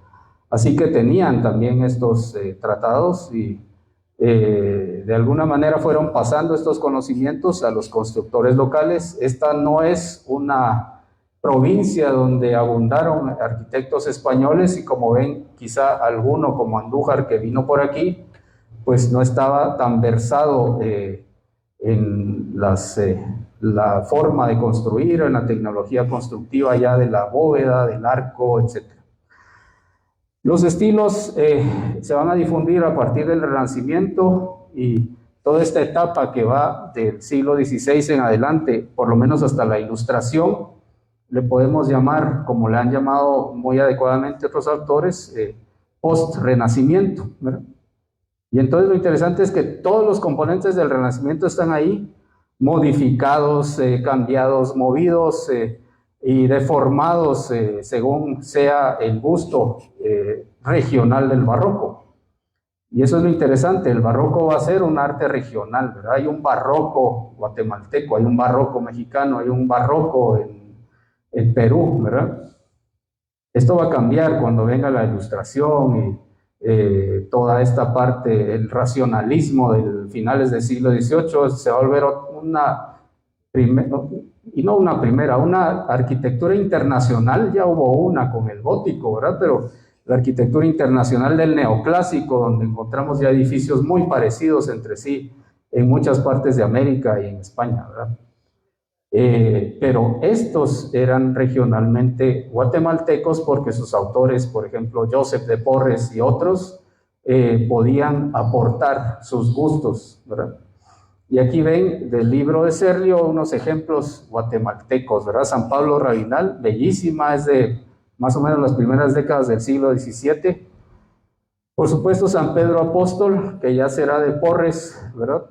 así que tenían también estos tratados y de alguna manera fueron pasando estos conocimientos a los constructores locales. Esta no es una provincia donde abundaron arquitectos españoles y, como ven, quizá alguno como Andújar que vino por aquí, pues no estaba tan versado en la forma de construir, en la tecnología constructiva ya de la bóveda, del arco, etc. Los estilos se van a difundir a partir del Renacimiento, y toda esta etapa que va del siglo XVI en adelante, por lo menos hasta la Ilustración, le podemos llamar, como le han llamado muy adecuadamente otros autores, post-Renacimiento, ¿verdad? Y entonces lo interesante es que todos los componentes del Renacimiento están ahí, modificados, cambiados, movidos y deformados según sea el gusto regional del barroco. Y eso es lo interesante, el barroco va a ser un arte regional, ¿verdad? Hay un barroco guatemalteco, hay un barroco mexicano, hay un barroco en Perú, ¿verdad? Esto va a cambiar cuando venga la Ilustración y toda esta parte, el racionalismo de finales del siglo XVIII, se va a volver una arquitectura internacional. Ya hubo una con el gótico, ¿verdad? Pero la arquitectura internacional del neoclásico, donde encontramos ya edificios muy parecidos entre sí en muchas partes de América y en España, ¿verdad? Pero estos eran regionalmente guatemaltecos porque sus autores, por ejemplo, Josep de Porres y otros, podían aportar sus gustos, ¿verdad? Y aquí ven del libro de Serlio unos ejemplos guatemaltecos, ¿verdad? San Pablo Rabinal, bellísima, es de más o menos las primeras décadas del siglo XVII. Por supuesto, San Pedro Apóstol, que ya será de Porres, ¿verdad?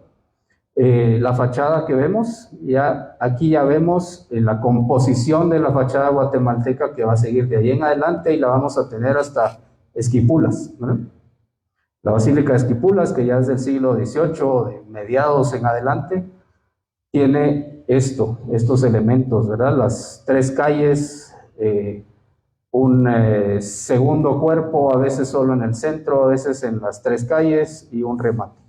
La fachada que vemos, aquí ya vemos la composición de la fachada guatemalteca que va a seguir de ahí en adelante, y la vamos a tener hasta Esquipulas, ¿verdad? La Basílica de Esquipulas, que ya es del siglo XVIII, de mediados en adelante, tiene estos elementos, ¿verdad? Las tres calles, un segundo cuerpo, a veces solo en el centro, a veces en las tres calles, y un remate.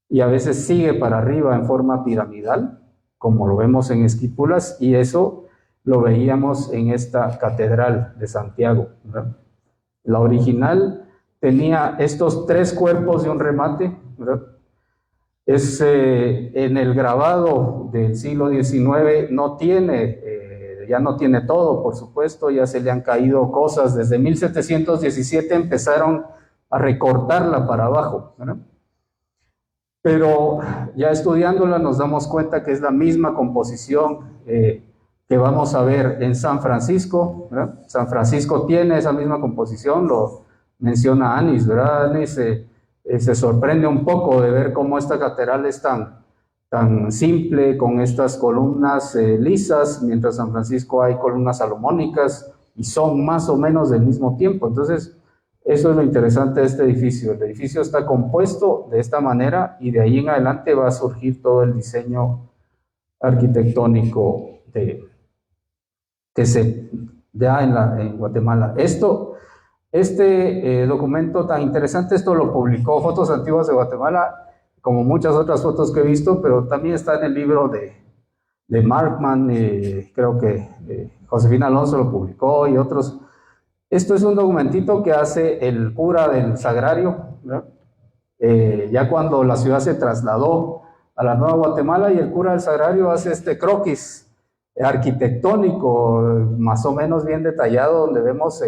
Y a veces sigue para arriba en forma piramidal, como lo vemos en Esquipulas, y eso lo veíamos en esta catedral de Santiago, ¿verdad? La original tenía estos tres cuerpos y un remate, ¿verdad? En el grabado del siglo XIX ya no tiene todo, por supuesto, ya se le han caído cosas. Desde 1717 empezaron a recortarla para abajo, ¿verdad? Pero ya estudiándola nos damos cuenta que es la misma composición que vamos a ver en San Francisco, ¿verdad? San Francisco tiene esa misma composición, lo menciona Anis, ¿verdad? Anis se sorprende un poco de ver cómo esta catedral es tan simple, con estas columnas lisas, mientras en San Francisco hay columnas salomónicas y son más o menos del mismo tiempo. Entonces, eso es lo interesante de este edificio. El edificio está compuesto de esta manera y de ahí en adelante va a surgir todo el diseño arquitectónico que se da en Guatemala. Este documento tan interesante, esto lo publicó Fotos Antiguas de Guatemala, como muchas otras fotos que he visto, pero también está en el libro de Markman, creo que Josefina Alonso lo publicó y otros. Esto es un documentito que hace el cura del Sagrario, ¿verdad? Ya cuando la ciudad se trasladó a la Nueva Guatemala, y el cura del Sagrario hace este croquis arquitectónico más o menos bien detallado, donde vemos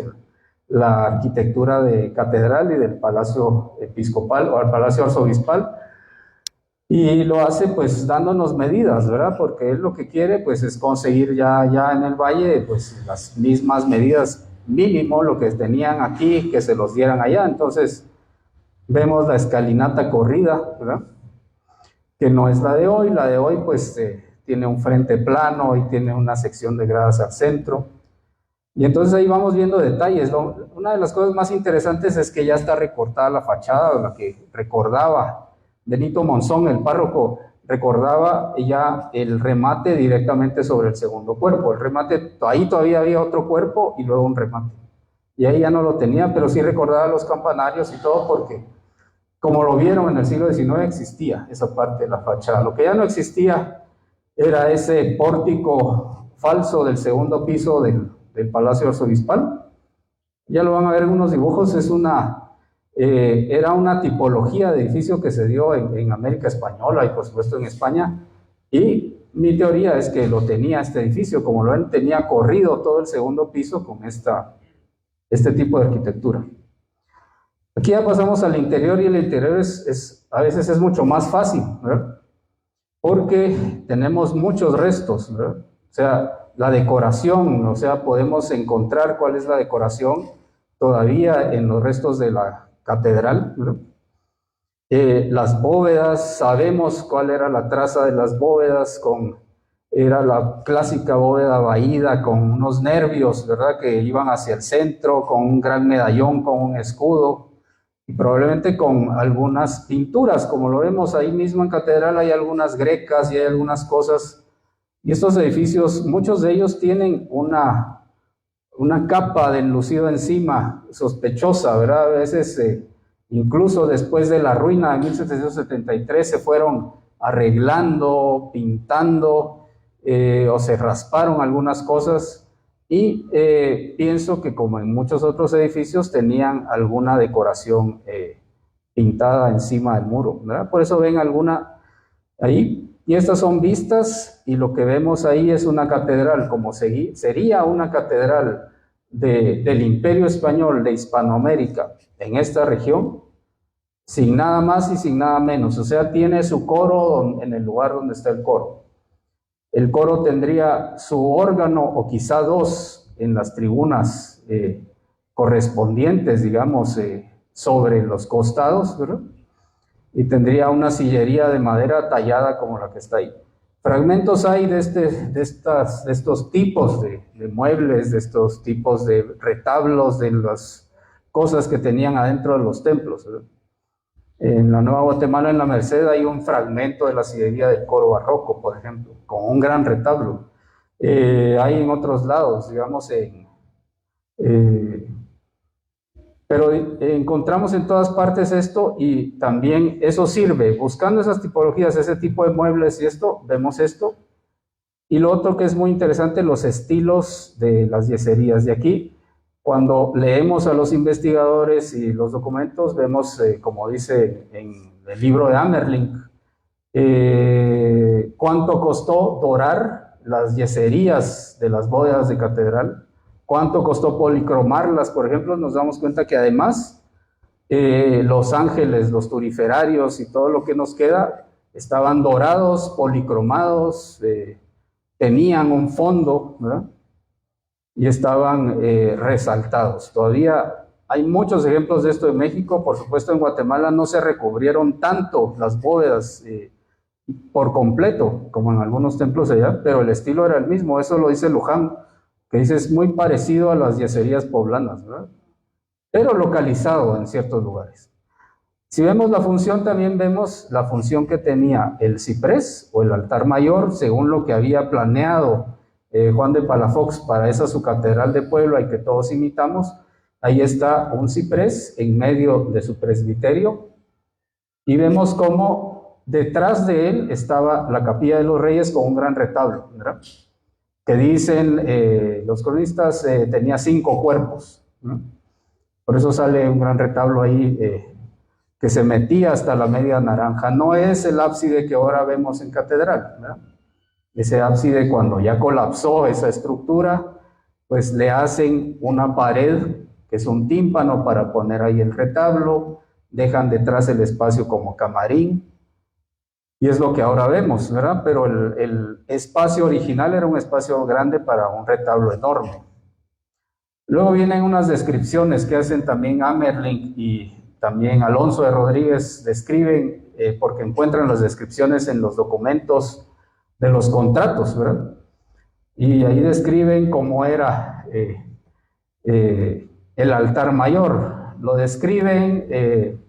la arquitectura de catedral y del palacio episcopal o al palacio arzobispal, y lo hace pues dándonos medidas, ¿verdad? Porque él lo que quiere pues es conseguir ya en el valle pues las mismas medidas, mínimo lo que tenían aquí, que se los dieran allá. Entonces vemos la escalinata corrida, ¿verdad? Que no es la de hoy pues tiene un frente plano y tiene una sección de gradas al centro. Y entonces ahí vamos viendo detalles. Una de las cosas más interesantes es que ya está recortada la fachada, la que recordaba Benito Monzón, el párroco, recordaba ya el remate directamente sobre el segundo cuerpo. El remate, ahí todavía había otro cuerpo y luego un remate. Y ahí ya no lo tenía, pero sí recordaba los campanarios y todo, porque como lo vieron en el siglo XIX existía esa parte de la fachada. Lo que ya no existía era ese pórtico falso del segundo piso del Palacio Arzobispal. Ya lo van a ver en unos dibujos, era una tipología de edificio que se dio en América Española y por supuesto en España, y mi teoría es que lo tenía este edificio, como lo ven, tenía corrido todo el segundo piso con este tipo de arquitectura. Aquí ya pasamos al interior, y el interior a veces es mucho más fácil, ¿verdad? Porque tenemos muchos restos, ¿verdad? O sea, la decoración, o sea, podemos encontrar cuál es la decoración todavía en los restos de la catedral, ¿verdad? Las bóvedas, sabemos cuál era la traza de las bóvedas, era la clásica bóveda vaída con unos nervios, ¿verdad? Que iban hacia el centro, con un gran medallón, con un escudo, y probablemente con algunas pinturas, como lo vemos ahí mismo en catedral, hay algunas grecas y hay algunas cosas. Y estos edificios, muchos de ellos tienen una capa de enlucido encima, sospechosa, ¿verdad? A veces, incluso después de la ruina de 1773, se fueron arreglando, pintando, o se rasparon algunas cosas, y pienso que como en muchos otros edificios tenían alguna decoración pintada encima del muro, ¿verdad? Por eso ven alguna ahí. Y estas son vistas, y lo que vemos ahí es una catedral, como sería una catedral del Imperio Español de Hispanoamérica en esta región, sin nada más y sin nada menos. O sea, tiene su coro en el lugar donde está el coro. El coro tendría su órgano, o quizá dos, en las tribunas correspondientes, digamos, sobre los costados, ¿verdad? Y tendría una sillería de madera tallada como la que está ahí. Fragmentos hay de estos tipos de muebles, de estos tipos de retablos, de las cosas que tenían adentro de los templos, ¿verdad? En la Nueva Guatemala, en la Merced, hay un fragmento de la sillería del coro barroco, por ejemplo, con un gran retablo. Hay en otros lados, digamos, pero encontramos en todas partes esto, y también eso sirve, buscando esas tipologías, ese tipo de muebles y esto, vemos esto. Y lo otro que es muy interesante, los estilos de las yeserías. De aquí, cuando leemos a los investigadores y los documentos, vemos, como dice en el libro de Ammerling, ¿Cuánto costó dorar las yeserías de las bóvedas de catedral? ¿Cuánto costó policromarlas? Por ejemplo, nos damos cuenta que además los ángeles, los turiferarios y todo lo que nos queda estaban dorados, policromados, tenían un fondo, ¿verdad? Y estaban resaltados. Todavía hay muchos ejemplos de esto en México. Por supuesto, en Guatemala no se recubrieron tanto las bóvedas por completo, como en algunos templos allá, pero el estilo era el mismo. Eso lo dice Luján, que dice es muy parecido a las yeserías poblanas, ¿verdad? Pero localizado en ciertos lugares. Si vemos la función, también vemos la función que tenía el ciprés o el altar mayor, según lo que había planeado Juan de Palafox para esa su catedral de Puebla y que todos imitamos. Ahí está un ciprés en medio de su presbiterio y vemos cómo detrás de él estaba la capilla de los reyes con un gran retablo, ¿verdad? Que dicen los cronistas tenía 5 cuerpos, ¿no? Por eso sale un gran retablo ahí que se metía hasta la media naranja. No es el ábside que ahora vemos en catedral, ¿verdad? Ese ábside, cuando ya colapsó esa estructura, pues le hacen una pared que es un tímpano para poner ahí el retablo, dejan detrás el espacio como camarín, y es lo que ahora vemos, ¿verdad? Pero el espacio original era un espacio grande para un retablo enorme. Luego vienen unas descripciones que hacen también Amerling y también Alonso de Rodríguez, describen, porque encuentran las descripciones en los documentos de los contratos, ¿verdad? Y ahí describen cómo era el altar mayor. Lo describen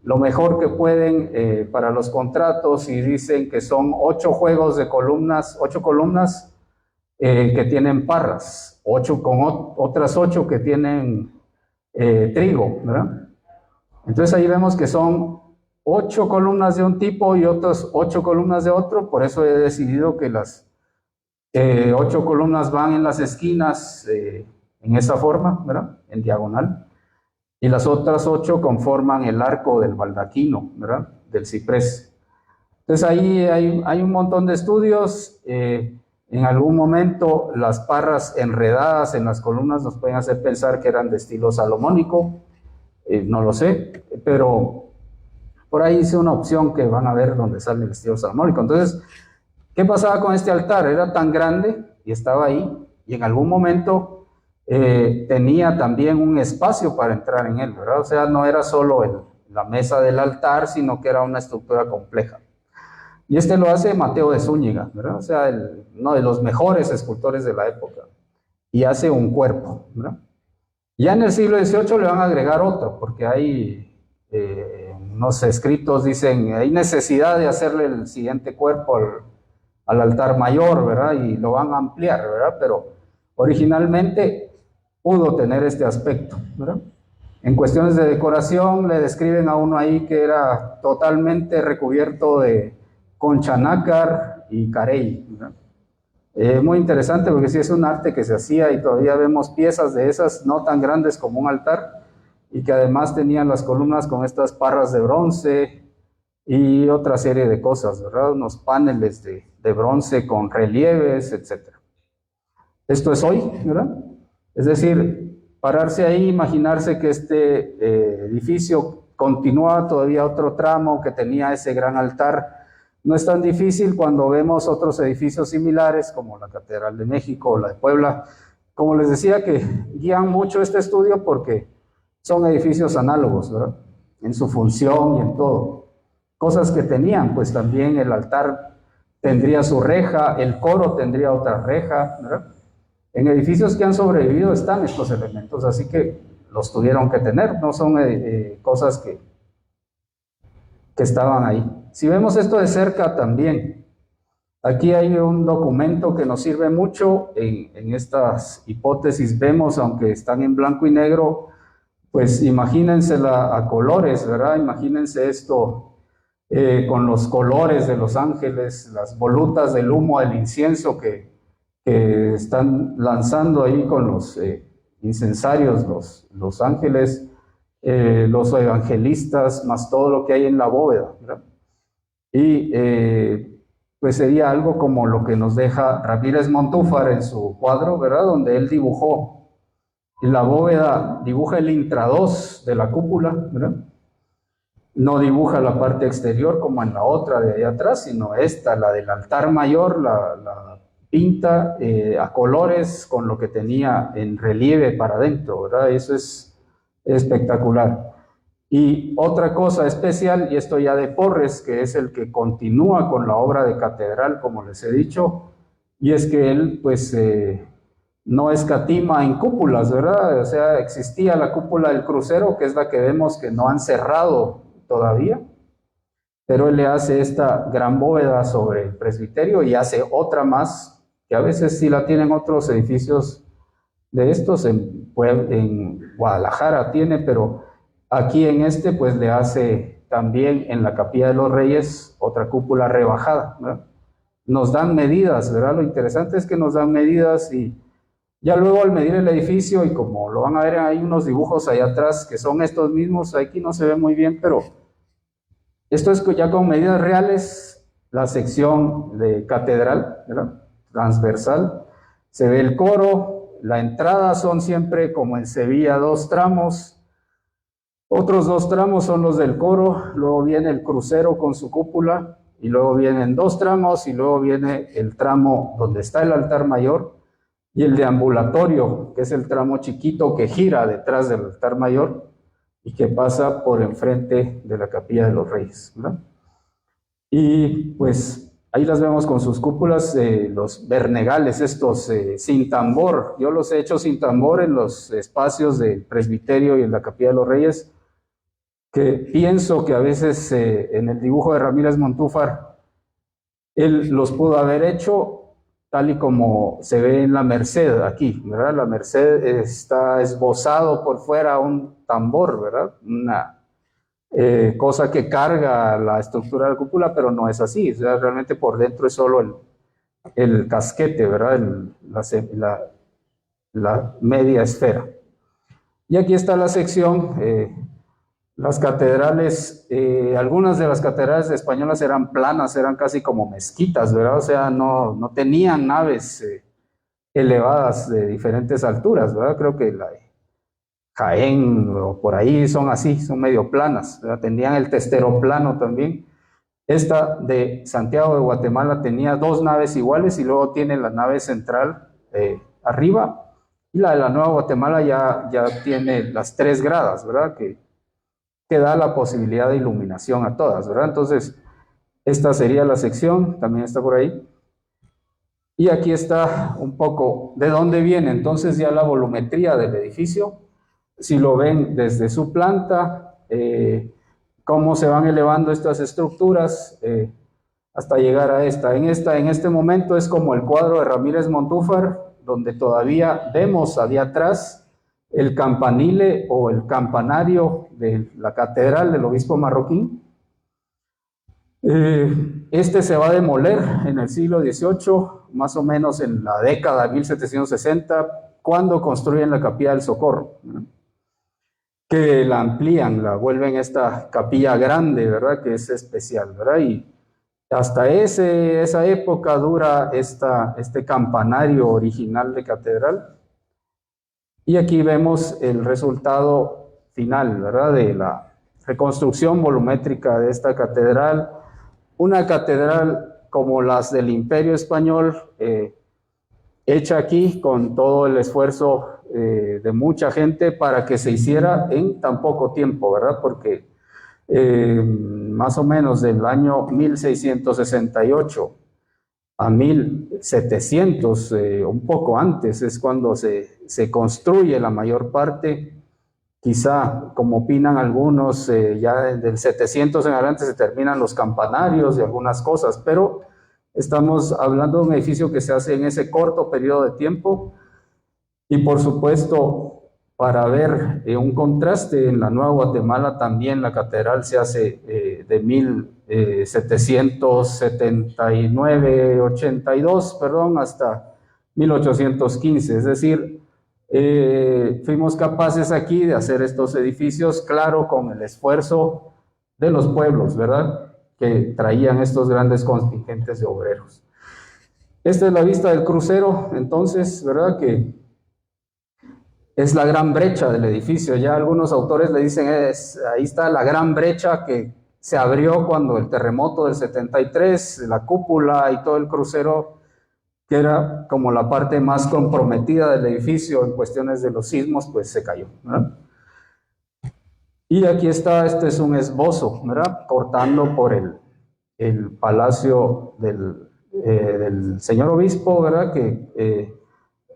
lo mejor que pueden para los contratos y dicen que son 8 juegos de columnas, 8 columnas que tienen parras, 8 con otras 8 que tienen trigo, ¿verdad? Entonces ahí vemos que son 8 columnas de un tipo y otras 8 columnas de otro. Por eso he decidido que las 8 columnas van en las esquinas en esa forma, ¿verdad? En diagonal. Y las otras 8 conforman el arco del baldaquino, ¿verdad? Del ciprés. Entonces ahí hay un montón de estudios. En algún momento las parras enredadas en las columnas nos pueden hacer pensar que eran de estilo salomónico. No lo sé, pero por ahí hice una opción que van a ver donde sale el estilo salomónico. Entonces, ¿qué pasaba con este altar? Era tan grande y estaba ahí, y en algún momento tenía también un espacio para entrar en él, ¿verdad? O sea, no era solo la mesa del altar, sino que era una estructura compleja. Y este lo hace Mateo de Zúñiga, ¿verdad? O sea, uno de los mejores escultores de la época. Y hace un cuerpo, ¿verdad? Ya en el siglo XVIII le van a agregar otro, porque hay unos escritos, dicen, hay necesidad de hacerle el siguiente cuerpo al altar mayor, ¿verdad? Y lo van a ampliar, ¿verdad? Pero originalmente pudo tener este aspecto, ¿verdad? En cuestiones de decoración le describen a uno ahí que era totalmente recubierto de concha nácar y carey, ¿verdad? Muy interesante porque sí es un arte que se hacía y todavía vemos piezas de esas no tan grandes como un altar y que además tenían las columnas con estas parras de bronce y otra serie de cosas, ¿verdad? Unos paneles de bronce con relieves, etc. Esto es hoy, ¿verdad? Es decir, pararse ahí, imaginarse que este edificio continúa todavía otro tramo que tenía ese gran altar. No es tan difícil cuando vemos otros edificios similares como la Catedral de México o la de Puebla. Como les decía, que guían mucho este estudio porque son edificios análogos, ¿verdad? En su función y en todo. Cosas que tenían, pues también el altar tendría su reja, el coro tendría otra reja, ¿verdad? En edificios que han sobrevivido están estos elementos, así que los tuvieron que tener, no son cosas que estaban ahí. Si vemos esto de cerca también, aquí hay un documento que nos sirve mucho en estas hipótesis. Vemos, aunque están en blanco y negro, pues imagínensela a colores, ¿verdad? Imagínense esto con los colores de los ángeles, las volutas del humo del incienso que están lanzando ahí con los incensarios los ángeles, los evangelistas, más todo lo que hay en la bóveda, ¿verdad? y pues sería algo como lo que nos deja Ramírez Montúfar en su cuadro, ¿verdad? Donde él dibujó la bóveda, dibuja el intradós de la cúpula, ¿verdad? No dibuja la parte exterior como en la otra de allá atrás, sino esta, la del altar mayor, la pinta a colores con lo que tenía en relieve para adentro, ¿verdad? Eso es espectacular. Y otra cosa especial, y esto ya de Porres, que es el que continúa con la obra de catedral, como les he dicho, y es que él, pues, no escatima en cúpulas, ¿verdad? O sea, existía la cúpula del crucero, que es la que vemos que no han cerrado todavía, pero él le hace esta gran bóveda sobre el presbiterio y hace otra más, que a veces sí la tienen otros edificios de estos, en Guadalajara tiene, pero aquí en este pues le hace también en la Capilla de los Reyes otra cúpula rebajada, ¿verdad? Nos dan medidas, ¿verdad? Lo interesante es que nos dan medidas y ya luego al medir el edificio, y como lo van a ver, hay unos dibujos allá atrás que son estos mismos, aquí no se ve muy bien, pero esto es ya con medidas reales, la sección de catedral, ¿verdad? Transversal, se ve el coro, la entrada son siempre como en Sevilla 2 tramos, otros 2 tramos son los del coro, luego viene el crucero con su cúpula, y luego vienen 2 tramos, y luego viene el tramo donde está el altar mayor, y el deambulatorio, que es el tramo chiquito que gira detrás del altar mayor y que pasa por enfrente de la Capilla de los Reyes, ¿verdad? Y pues ahí las vemos con sus cúpulas, los vernegales estos sin tambor. Yo los he hecho sin tambor en los espacios del presbiterio y en la Capilla de los Reyes, que pienso que a veces en el dibujo de Ramírez Montúfar, él los pudo haber hecho tal y como se ve en la Merced aquí, ¿verdad? La Merced está esbozado por fuera un tambor, ¿verdad? Una cosa que carga la estructura de la cúpula, pero no es así, o sea, realmente por dentro es solo el casquete, ¿verdad? La media esfera. Y aquí está la sección, las catedrales, algunas de las catedrales españolas eran planas, eran casi como mezquitas, ¿verdad? O sea, no tenían naves elevadas de diferentes alturas, ¿verdad? Creo que la de Jaén o por ahí son así, son medio planas, ¿verdad? Tenían el testero plano también. Esta de Santiago de Guatemala tenía 2 naves iguales y luego tiene la nave central arriba, y la de la Nueva Guatemala ya tiene las 3 gradas, ¿verdad? Que da la posibilidad de iluminación a todas, ¿verdad? Entonces, esta sería la sección, también está por ahí. Y aquí está un poco de dónde viene entonces ya la volumetría del edificio. Si lo ven desde su planta, cómo se van elevando estas estructuras hasta llegar a esta. En este momento es como el cuadro de Ramírez Montúfar, donde todavía vemos allá atrás el campanile o el campanario de la catedral del obispo Marroquín. Este se va a demoler en el siglo XVIII, más o menos en la década de 1760, cuando construyen la Capilla del Socorro, ¿verdad? Que la amplían, la vuelven esta capilla grande, ¿verdad? Que es especial, ¿verdad? Y hasta esa época dura este campanario original de catedral. Y aquí vemos el resultado final, ¿verdad? De la reconstrucción volumétrica de esta catedral. Una catedral como las del Imperio Español, hecha aquí con todo el esfuerzo de mucha gente para que se hiciera en tan poco tiempo, ¿verdad? Porque más o menos del año 1668 a 1700, un poco antes, es cuando se construye la mayor parte. Quizá, como opinan algunos, ya del 700 en adelante se terminan los campanarios y algunas cosas, pero estamos hablando de un edificio que se hace en ese corto periodo de tiempo. Y por supuesto, para ver un contraste, en la Nueva Guatemala también la catedral se hace de 1779, 82, perdón, hasta 1815, es decir, fuimos capaces aquí de hacer estos edificios, claro, con el esfuerzo de los pueblos, ¿verdad? que traían estos grandes contingentes de obreros. Esta es la vista del crucero, entonces, ¿verdad? Que es la gran brecha del edificio. Ya algunos autores le dicen, ahí está la gran brecha que se abrió cuando el terremoto del 73, la cúpula y todo el crucero, que era como la parte más comprometida del edificio en cuestiones de los sismos, pues se cayó, ¿verdad? Y aquí está, este es un esbozo, ¿verdad? Cortando por el palacio del señor obispo, ¿verdad? Que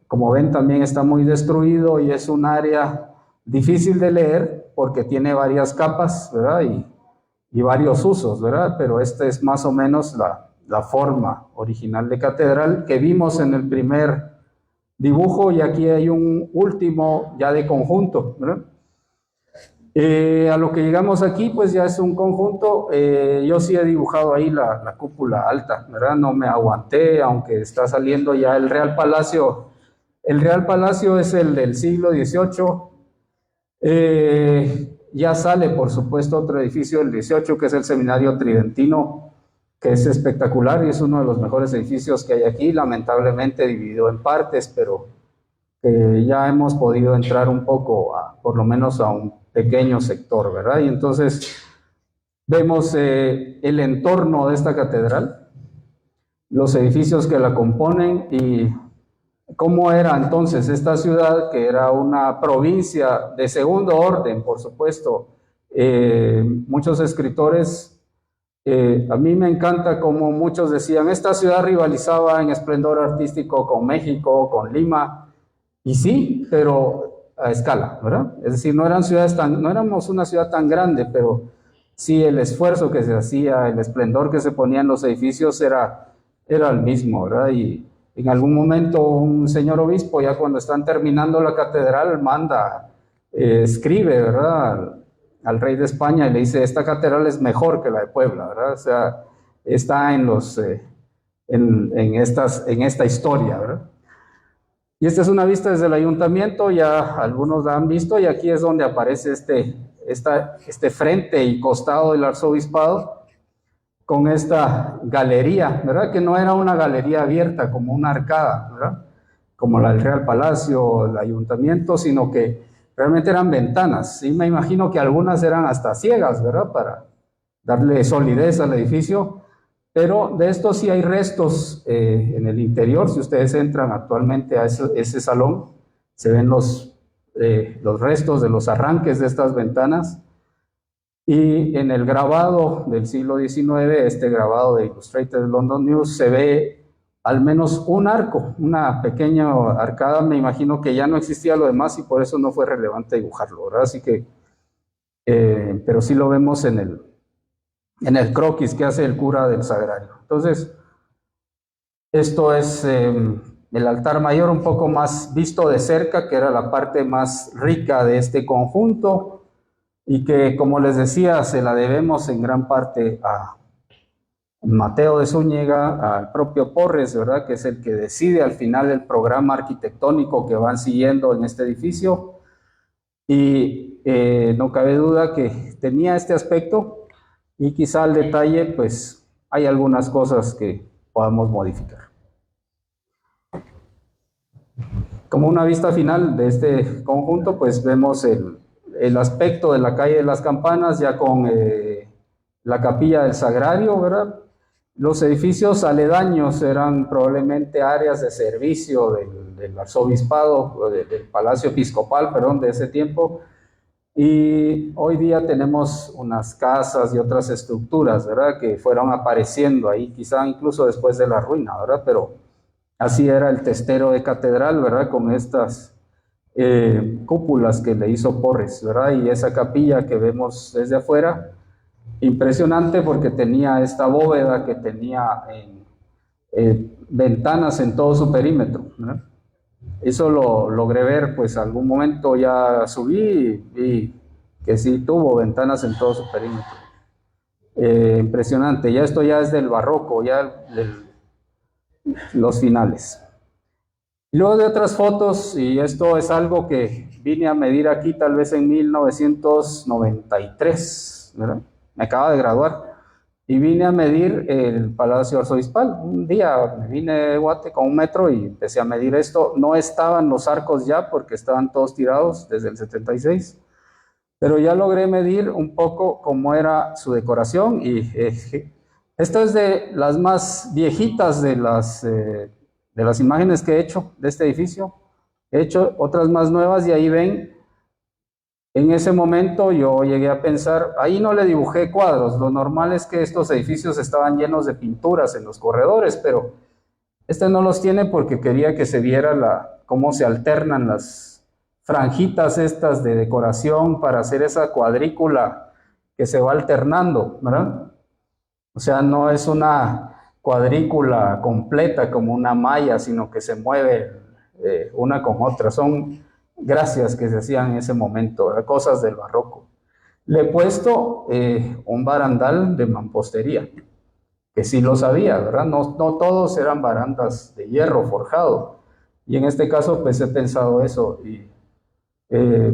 como ven también está muy destruido y es un área difícil de leer porque tiene varias capas, ¿verdad? Y varios usos, ¿verdad? Pero esta es más o menos la forma original de catedral que vimos en el primer dibujo, y aquí hay un último ya de conjunto, ¿verdad? A lo que llegamos aquí, pues ya es un conjunto. Yo sí he dibujado ahí la cúpula alta, ¿verdad? No me aguanté, aunque está saliendo ya el Real Palacio. El Real Palacio es el del siglo XVIII. Ya sale, por supuesto, otro edificio del XVIII, que es el Seminario Tridentino, que es espectacular y es uno de los mejores edificios que hay aquí, lamentablemente dividido en partes, pero ya hemos podido entrar un poco, por lo menos a un pequeño sector, ¿verdad? Y entonces vemos el entorno de esta catedral, los edificios que la componen y cómo era entonces esta ciudad, que era una provincia de segundo orden, por supuesto. Muchos escritores, a mí me encanta como muchos decían, esta ciudad rivalizaba en esplendor artístico con México, con Lima, y sí, pero a escala, ¿verdad? Es decir, no éramos una ciudad tan grande, pero sí el esfuerzo que se hacía, el esplendor que se ponía en los edificios era el mismo, ¿verdad? Y en algún momento un señor obispo, ya cuando están terminando la catedral, escribe, ¿verdad?, al rey de España y le dice, esta catedral es mejor que la de Puebla, ¿verdad? O sea, está en esta historia, ¿verdad? Y esta es una vista desde el ayuntamiento, ya algunos la han visto, y aquí es donde aparece este frente y costado del arzobispado, con esta galería, ¿verdad? Que no era una galería abierta como una arcada, ¿verdad? Como la del Real Palacio o el ayuntamiento, sino que realmente eran ventanas. Y me imagino que algunas eran hasta ciegas, ¿verdad? Para darle solidez al edificio. Pero de esto sí hay restos en el interior. Si ustedes entran actualmente a ese salón, se ven los restos de los arranques de estas ventanas. Y en el grabado del siglo XIX, este grabado de Illustrated London News, se ve al menos un arco, una pequeña arcada. Me imagino que ya no existía lo demás y por eso no fue relevante dibujarlo, ¿verdad? Así que, pero sí lo vemos en el croquis que hace el cura del Sagrario. Entonces, esto es el altar mayor un poco más visto de cerca, que era la parte más rica de este conjunto, y que, como les decía, se la debemos en gran parte a Mateo de Zúñiga, al propio Porres, ¿verdad?, que es el que decide al final el programa arquitectónico que van siguiendo en este edificio, y no cabe duda que tenía este aspecto, y quizá al detalle, pues, hay algunas cosas que podamos modificar. Como una vista final de este conjunto, pues vemos el aspecto de la calle de las Campanas, ya con la capilla del Sagrario, ¿verdad? Los edificios aledaños eran probablemente áreas de servicio del arzobispado, del palacio episcopal, perdón, de ese tiempo, y hoy día tenemos unas casas y otras estructuras, ¿verdad?, que fueron apareciendo ahí, quizá incluso después de la ruina, ¿verdad? Pero así era el testero de catedral, ¿verdad?, con estas cúpulas que le hizo Porres, ¿verdad? Y esa capilla que vemos desde afuera, impresionante porque tenía esta bóveda que tenía ventanas en todo su perímetro, ¿verdad? Eso lo logré ver, pues algún momento ya subí y vi que sí tuvo ventanas en todo su perímetro. Impresionante. Ya esto ya es del barroco, ya los finales. Y luego de otras fotos, y esto es algo que vine a medir aquí tal vez en 1993, ¿verdad? Me acaba de graduar. y vine a medir el Palacio Arzobispal. Un día me vine de Guate con 1 metro y empecé a medir esto. No estaban los arcos ya porque estaban todos tirados desde el 76, pero ya logré medir un poco cómo era su decoración y esta es de las más viejitas de las imágenes que he hecho de este edificio. He hecho otras más nuevas y ahí ven. En ese momento yo llegué a pensar, ahí no le dibujé cuadros, lo normal es que estos edificios estaban llenos de pinturas en los corredores, pero este no los tiene porque quería que se viera cómo se alternan las franjitas estas de decoración para hacer esa cuadrícula que se va alternando, ¿verdad? O sea, no es una cuadrícula completa como una malla, sino que se mueve una con otra, son gracias que se hacían en ese momento, cosas del barroco. Le he puesto un barandal de mampostería, que sí lo sabía, ¿verdad? No todos eran barandas de hierro forjado, y en este caso pues he pensado eso, y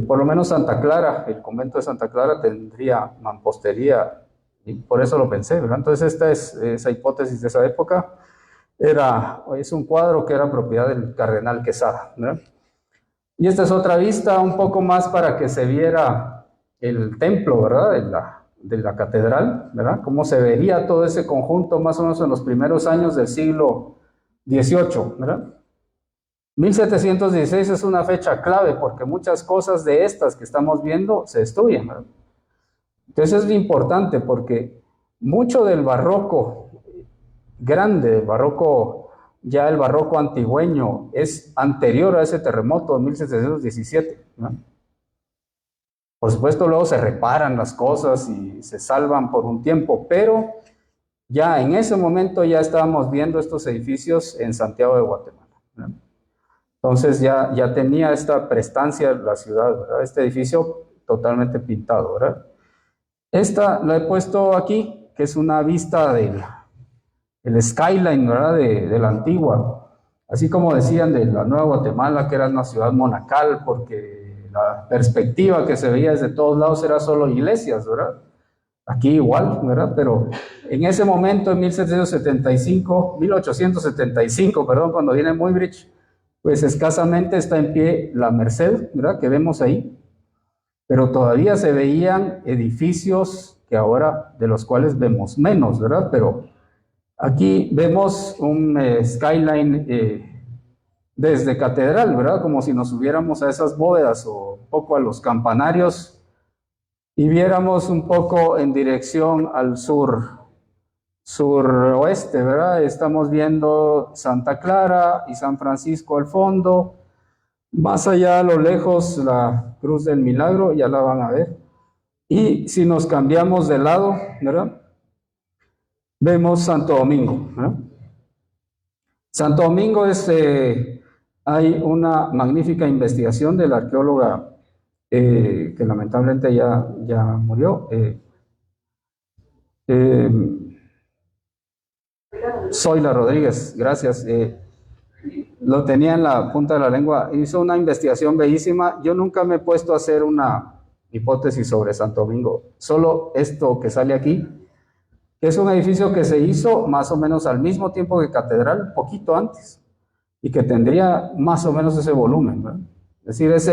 por lo menos Santa Clara, el convento de Santa Clara tendría mampostería, y por eso lo pensé, ¿verdad? Entonces esta es esa hipótesis de esa época, es un cuadro que era propiedad del cardenal Quesada, ¿verdad? Y esta es otra vista, un poco más para que se viera el templo, ¿verdad? De la catedral, ¿verdad? Cómo se vería todo ese conjunto más o menos en los primeros años del siglo XVIII, ¿verdad? 1716 es una fecha clave porque muchas cosas de estas que estamos viendo se destruyen, ¿verdad? Entonces es importante porque mucho del barroco grande, del barroco ya el barroco antigüeño es anterior a ese terremoto de 1717, ¿no? Por supuesto, luego se reparan las cosas y se salvan por un tiempo, pero ya en ese momento ya estábamos viendo estos edificios en Santiago de Guatemala, ¿no? Entonces ya tenía esta prestancia la ciudad, ¿verdad? Este edificio totalmente pintado, ¿verdad? Esta la he puesto aquí, que es una vista del skyline, ¿verdad? De la antigua, así como decían de la Nueva Guatemala, que era una ciudad monacal, porque la perspectiva que se veía desde todos lados era solo iglesias, ¿verdad? Aquí igual, ¿verdad? Pero en ese momento, en 1875, perdón, cuando viene Muybridge, pues escasamente está en pie la Merced, ¿verdad? Que vemos ahí, pero todavía se veían edificios que ahora, de los cuales vemos menos, ¿verdad? Pero aquí vemos un skyline desde Catedral, ¿verdad? Como si nos subiéramos a esas bóvedas o un poco a los campanarios y viéramos un poco en dirección al suroeste, ¿verdad? Estamos viendo Santa Clara y San Francisco al fondo. Más allá a lo lejos la Cruz del Milagro, ya la van a ver. Y si nos cambiamos de lado, ¿verdad? Vemos Santo Domingo, ¿verdad? Santo Domingo hay una magnífica investigación de la arqueóloga que lamentablemente ya murió. Zoila Rodríguez, gracias. Lo tenía en la punta de la lengua. Hizo una investigación bellísima. Yo nunca me he puesto a hacer una hipótesis sobre Santo Domingo. Solo esto que sale aquí, que es un edificio que se hizo más o menos al mismo tiempo que Catedral, poquito antes, y que tendría más o menos ese volumen, ¿verdad? Es decir, es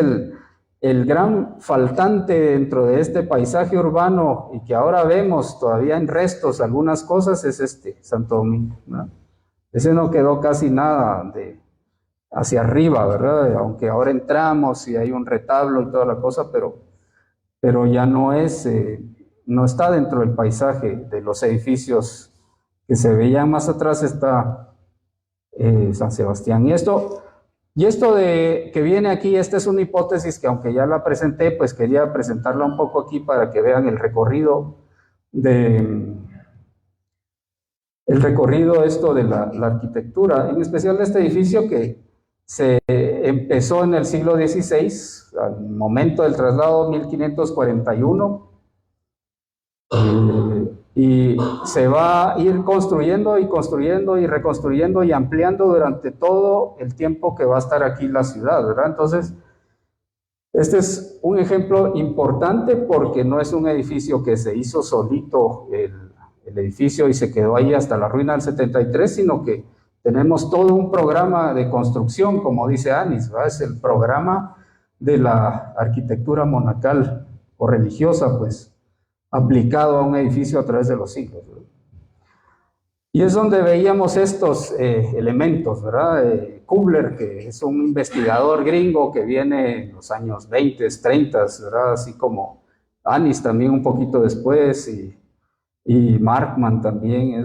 el gran faltante dentro de este paisaje urbano y que ahora vemos todavía en restos algunas cosas, es Santo Domingo, ¿verdad? Ese no quedó casi nada hacia arriba, ¿verdad? Aunque ahora entramos y hay un retablo y toda la cosa, pero ya no está dentro del paisaje de los edificios que se veían más atrás. Está San Sebastián. Y esto que viene aquí, esta es una hipótesis que aunque ya la presenté, pues quería presentarla un poco aquí para que vean el recorrido de la arquitectura, en especial de este edificio que se empezó en el siglo XVI, al momento del traslado 1541, y se va a ir construyendo y construyendo y reconstruyendo y ampliando durante todo el tiempo que va a estar aquí la ciudad, ¿verdad? Entonces, este es un ejemplo importante porque no es un edificio que se hizo solito el edificio y se quedó ahí hasta la ruina del 73, sino que tenemos todo un programa de construcción, como dice Anis, ¿verdad? Es el programa de la arquitectura monacal o religiosa, pues, aplicado a un edificio a través de los siglos, ¿verdad? Y es donde veíamos estos elementos, ¿verdad? Kubler, que es un investigador gringo que viene en los años 20, 30, ¿verdad? Así como Anis también un poquito después, y Markman también.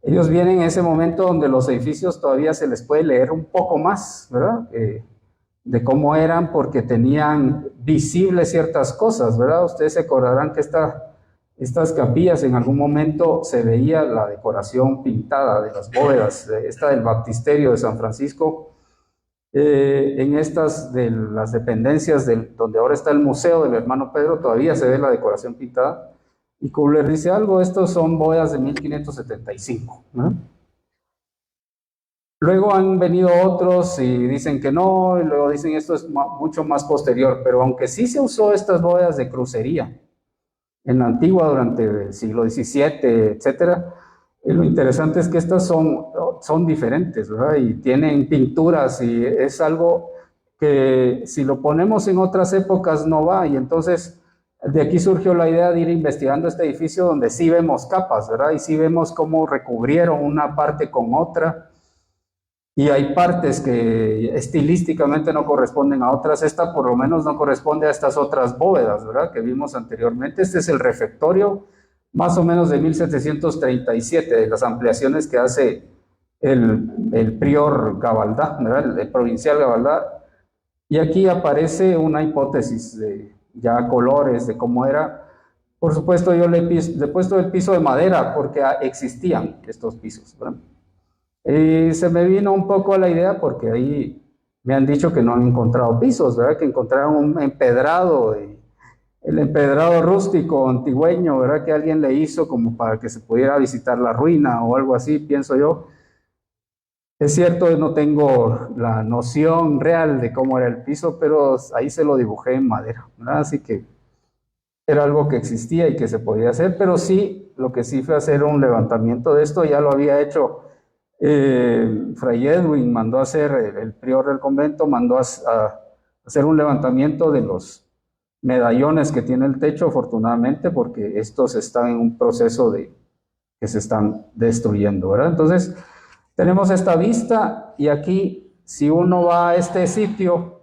Ellos vienen en ese momento donde los edificios todavía se les puede leer un poco más, ¿verdad? De cómo eran, porque tenían visibles ciertas cosas, ¿verdad? Ustedes se acordarán que estas capillas en algún momento se veía la decoración pintada de las bóvedas, esta del baptisterio de San Francisco, en estas de las dependencias donde ahora está el museo del hermano Pedro, todavía se ve la decoración pintada. Y Kubler dice algo, estos son bóvedas de 1575, ¿no? Luego han venido otros y dicen que no, y luego dicen esto es mucho más posterior, pero aunque sí se usó estas bóvedas de crucería en la antigua durante el siglo XVII, etcétera, lo interesante es que estas son diferentes, ¿verdad? Y tienen pinturas y es algo que si lo ponemos en otras épocas no va, y entonces de aquí surgió la idea de ir investigando este edificio donde sí vemos capas, ¿verdad? Y sí vemos cómo recubrieron una parte con otra, y hay partes que estilísticamente no corresponden a otras. Esta por lo menos no corresponde a estas otras bóvedas, ¿verdad? Que vimos anteriormente. Este es el refectorio, más o menos de 1737, de las ampliaciones que hace el prior Gavaldá, ¿verdad? El provincial Gavaldá. Y aquí aparece una hipótesis de ya colores, de cómo era. Por supuesto, yo le he puesto el piso de madera porque existían estos pisos, ¿verdad? Y se me vino un poco a la idea porque ahí me han dicho que no han encontrado pisos, ¿verdad? Que encontraron un empedrado, el empedrado rústico antigüeño, ¿verdad? Que alguien le hizo como para que se pudiera visitar la ruina o algo así, pienso yo. Es cierto, no tengo la noción real de cómo era el piso, pero ahí se lo dibujé en madera, ¿verdad? Así que era algo que existía y que se podía hacer, pero sí, lo que sí fue hacer un levantamiento de esto, ya lo había hecho Fray Edwin, mandó a hacer, el prior del convento, mandó a hacer un levantamiento de los medallones que tiene el techo, afortunadamente, porque estos están en un proceso de que se están destruyendo, ¿verdad? Entonces, tenemos esta vista y aquí, si uno va a este sitio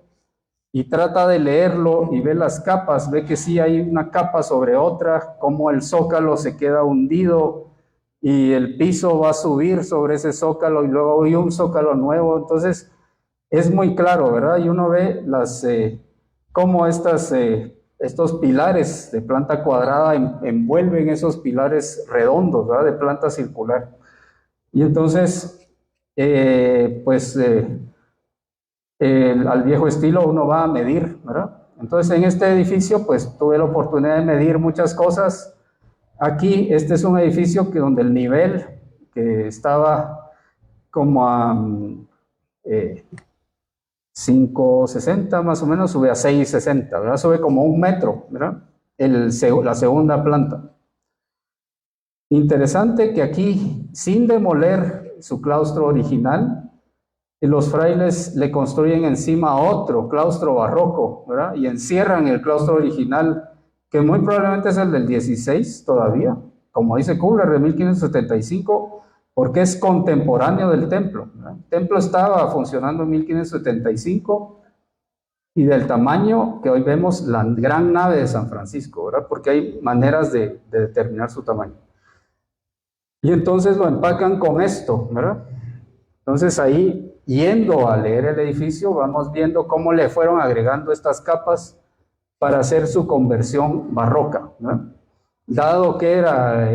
y trata de leerlo y ve las capas, ve que sí hay una capa sobre otra, como el zócalo se queda hundido y el piso va a subir sobre ese zócalo y luego hay un zócalo nuevo. Entonces, es muy claro, ¿verdad? Y uno ve cómo estos pilares de planta cuadrada envuelven esos pilares redondos, ¿verdad? De planta circular. Y entonces, al viejo estilo uno va a medir, ¿verdad? Entonces, en este edificio, pues tuve la oportunidad de medir muchas cosas. Aquí, este es un edificio donde el nivel que estaba como a 5,60 más o menos, sube a 6,60, ¿verdad? Sube como 1 metro, ¿verdad? La segunda planta. Interesante que aquí, sin demoler su claustro original, los frailes le construyen encima otro claustro barroco, ¿verdad? Y encierran el claustro original, que muy probablemente es el del 16 todavía, como dice Kubler, de 1575, porque es contemporáneo del templo, ¿verdad? El templo estaba funcionando en 1575 y del tamaño que hoy vemos la gran nave de San Francisco, ¿verdad? Porque hay maneras de determinar su tamaño. Y entonces lo empacan con esto, ¿verdad? Entonces ahí, yendo a leer el edificio, vamos viendo cómo le fueron agregando estas capas para hacer su conversión barroca, ¿no? Dado que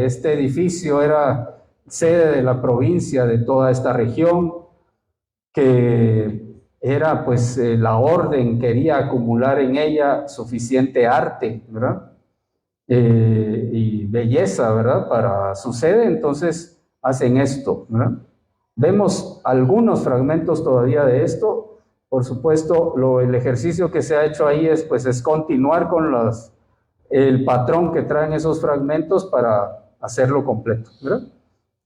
este edificio era sede de la provincia de toda esta región, que era pues la orden quería acumular en ella suficiente arte, ¿verdad? Y belleza, ¿verdad? Para su sede, entonces hacen esto, ¿verdad? Vemos algunos fragmentos todavía de esto. Por supuesto, el ejercicio que se ha hecho ahí es continuar con el patrón que traen esos fragmentos para hacerlo completo, ¿verdad?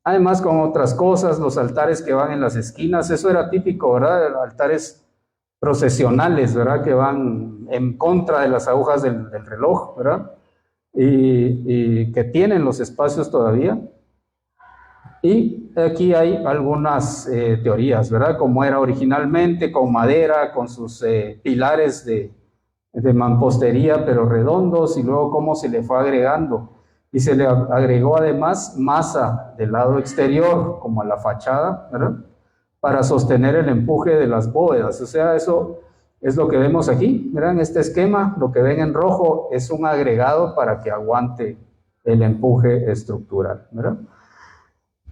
Además, con otras cosas, los altares que van en las esquinas, eso era típico, ¿verdad? Altares procesionales, ¿verdad? Que van en contra de las agujas del reloj, ¿verdad? Y que tienen los espacios todavía. Y aquí hay algunas teorías, ¿verdad? Como era originalmente, con madera, con sus pilares de mampostería, pero redondos, y luego cómo se le fue agregando. Y se le agregó además masa del lado exterior, como a la fachada, ¿verdad? Para sostener el empuje de las bóvedas. O sea, eso es lo que vemos aquí, ¿verdad? En este esquema, lo que ven en rojo es un agregado para que aguante el empuje estructural, ¿verdad?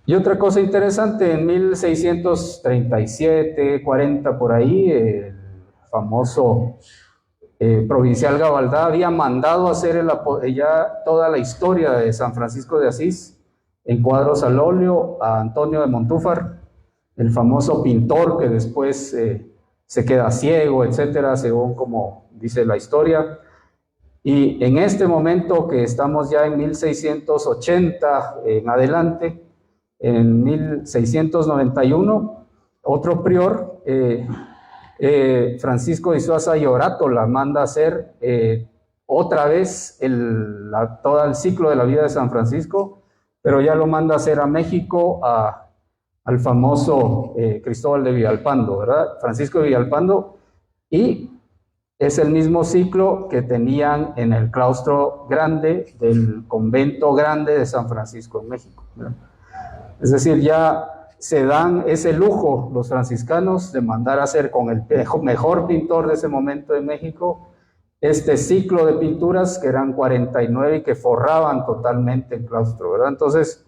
Y otra cosa interesante, en 1637, 40 por ahí, el famoso provincial Gavaldá había mandado hacer ya toda la historia de San Francisco de Asís en cuadros al óleo a Antonio de Montúfar, el famoso pintor que después se queda ciego, etcétera, según como dice la historia. Y en este momento que estamos ya en 1680 en adelante, en 1691, otro prior, Francisco de Izuaza y Orátola, manda hacer otra vez todo el ciclo de la vida de San Francisco, pero ya lo manda a hacer a México, al famoso Cristóbal de Villalpando, ¿verdad? Francisco de Villalpando, y es el mismo ciclo que tenían en el claustro grande del convento grande de San Francisco en México, ¿verdad? Es decir, ya se dan ese lujo los franciscanos de mandar a hacer con el mejor pintor de ese momento de México este ciclo de pinturas, que eran 49 y que forraban totalmente el claustro, ¿verdad? Entonces,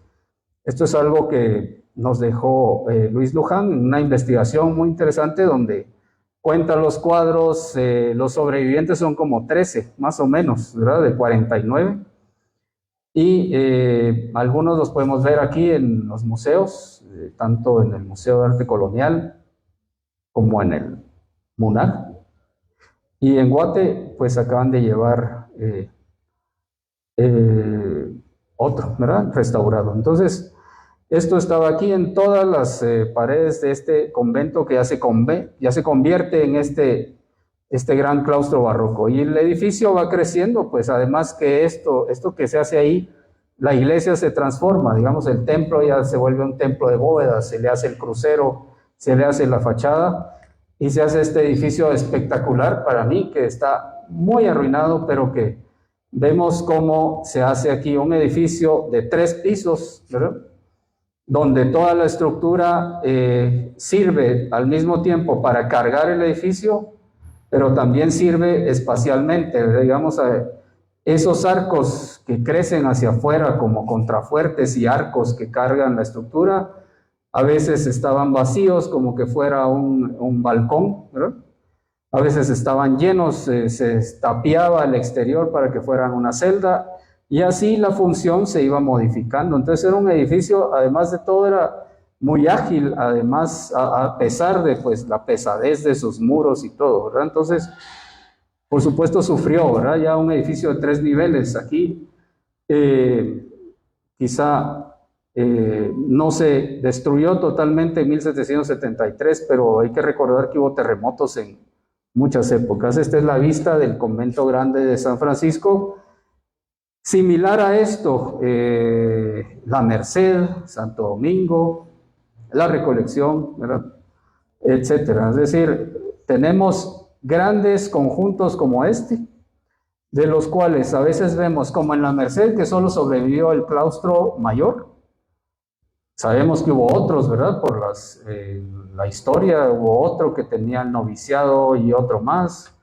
esto es algo que nos dejó Luis Luján en una investigación muy interesante donde cuenta los cuadros, los sobrevivientes son como 13, más o menos, ¿verdad? De 49. Y algunos los podemos ver aquí en los museos, tanto en el Museo de Arte Colonial como en el MUNAC. Y en Guate, pues acaban de llevar otro, ¿verdad? Restaurado. Entonces, esto estaba aquí en todas las paredes de este convento que ya se convierte en este gran claustro barroco. Y el edificio va creciendo, pues además que esto que se hace ahí, la iglesia se transforma, digamos, el templo ya se vuelve un templo de bóvedas, se le hace el crucero, se le hace la fachada, y se hace este edificio espectacular para mí, que está muy arruinado, pero que vemos cómo se hace aquí un edificio de 3 pisos, ¿verdad? Donde toda la estructura sirve al mismo tiempo para cargar el edificio, pero también sirve espacialmente, ¿verdad? Digamos, esos arcos que crecen hacia afuera como contrafuertes y arcos que cargan la estructura, a veces estaban vacíos como que fuera un balcón, ¿verdad? A veces estaban llenos, se tapiaba el exterior para que fueran una celda, y así la función se iba modificando. Entonces era un edificio, además de todo, era muy ágil, además, a pesar de pues, la pesadez de sus muros y todo, ¿verdad? Entonces, por supuesto, sufrió, ¿verdad? Ya un edificio de 3 niveles aquí, quizá no se destruyó totalmente en 1773, pero hay que recordar que hubo terremotos en muchas épocas. Esta es la vista del convento grande de San Francisco. Similar a esto, la Merced, Santo Domingo, la Recolección, ¿verdad? Etcétera. Es decir, tenemos grandes conjuntos como este, de los cuales a veces vemos, como en la Merced, que solo sobrevivió el claustro mayor. Sabemos que hubo otros, ¿verdad? Por la historia, hubo otro que tenía el noviciado y otro más.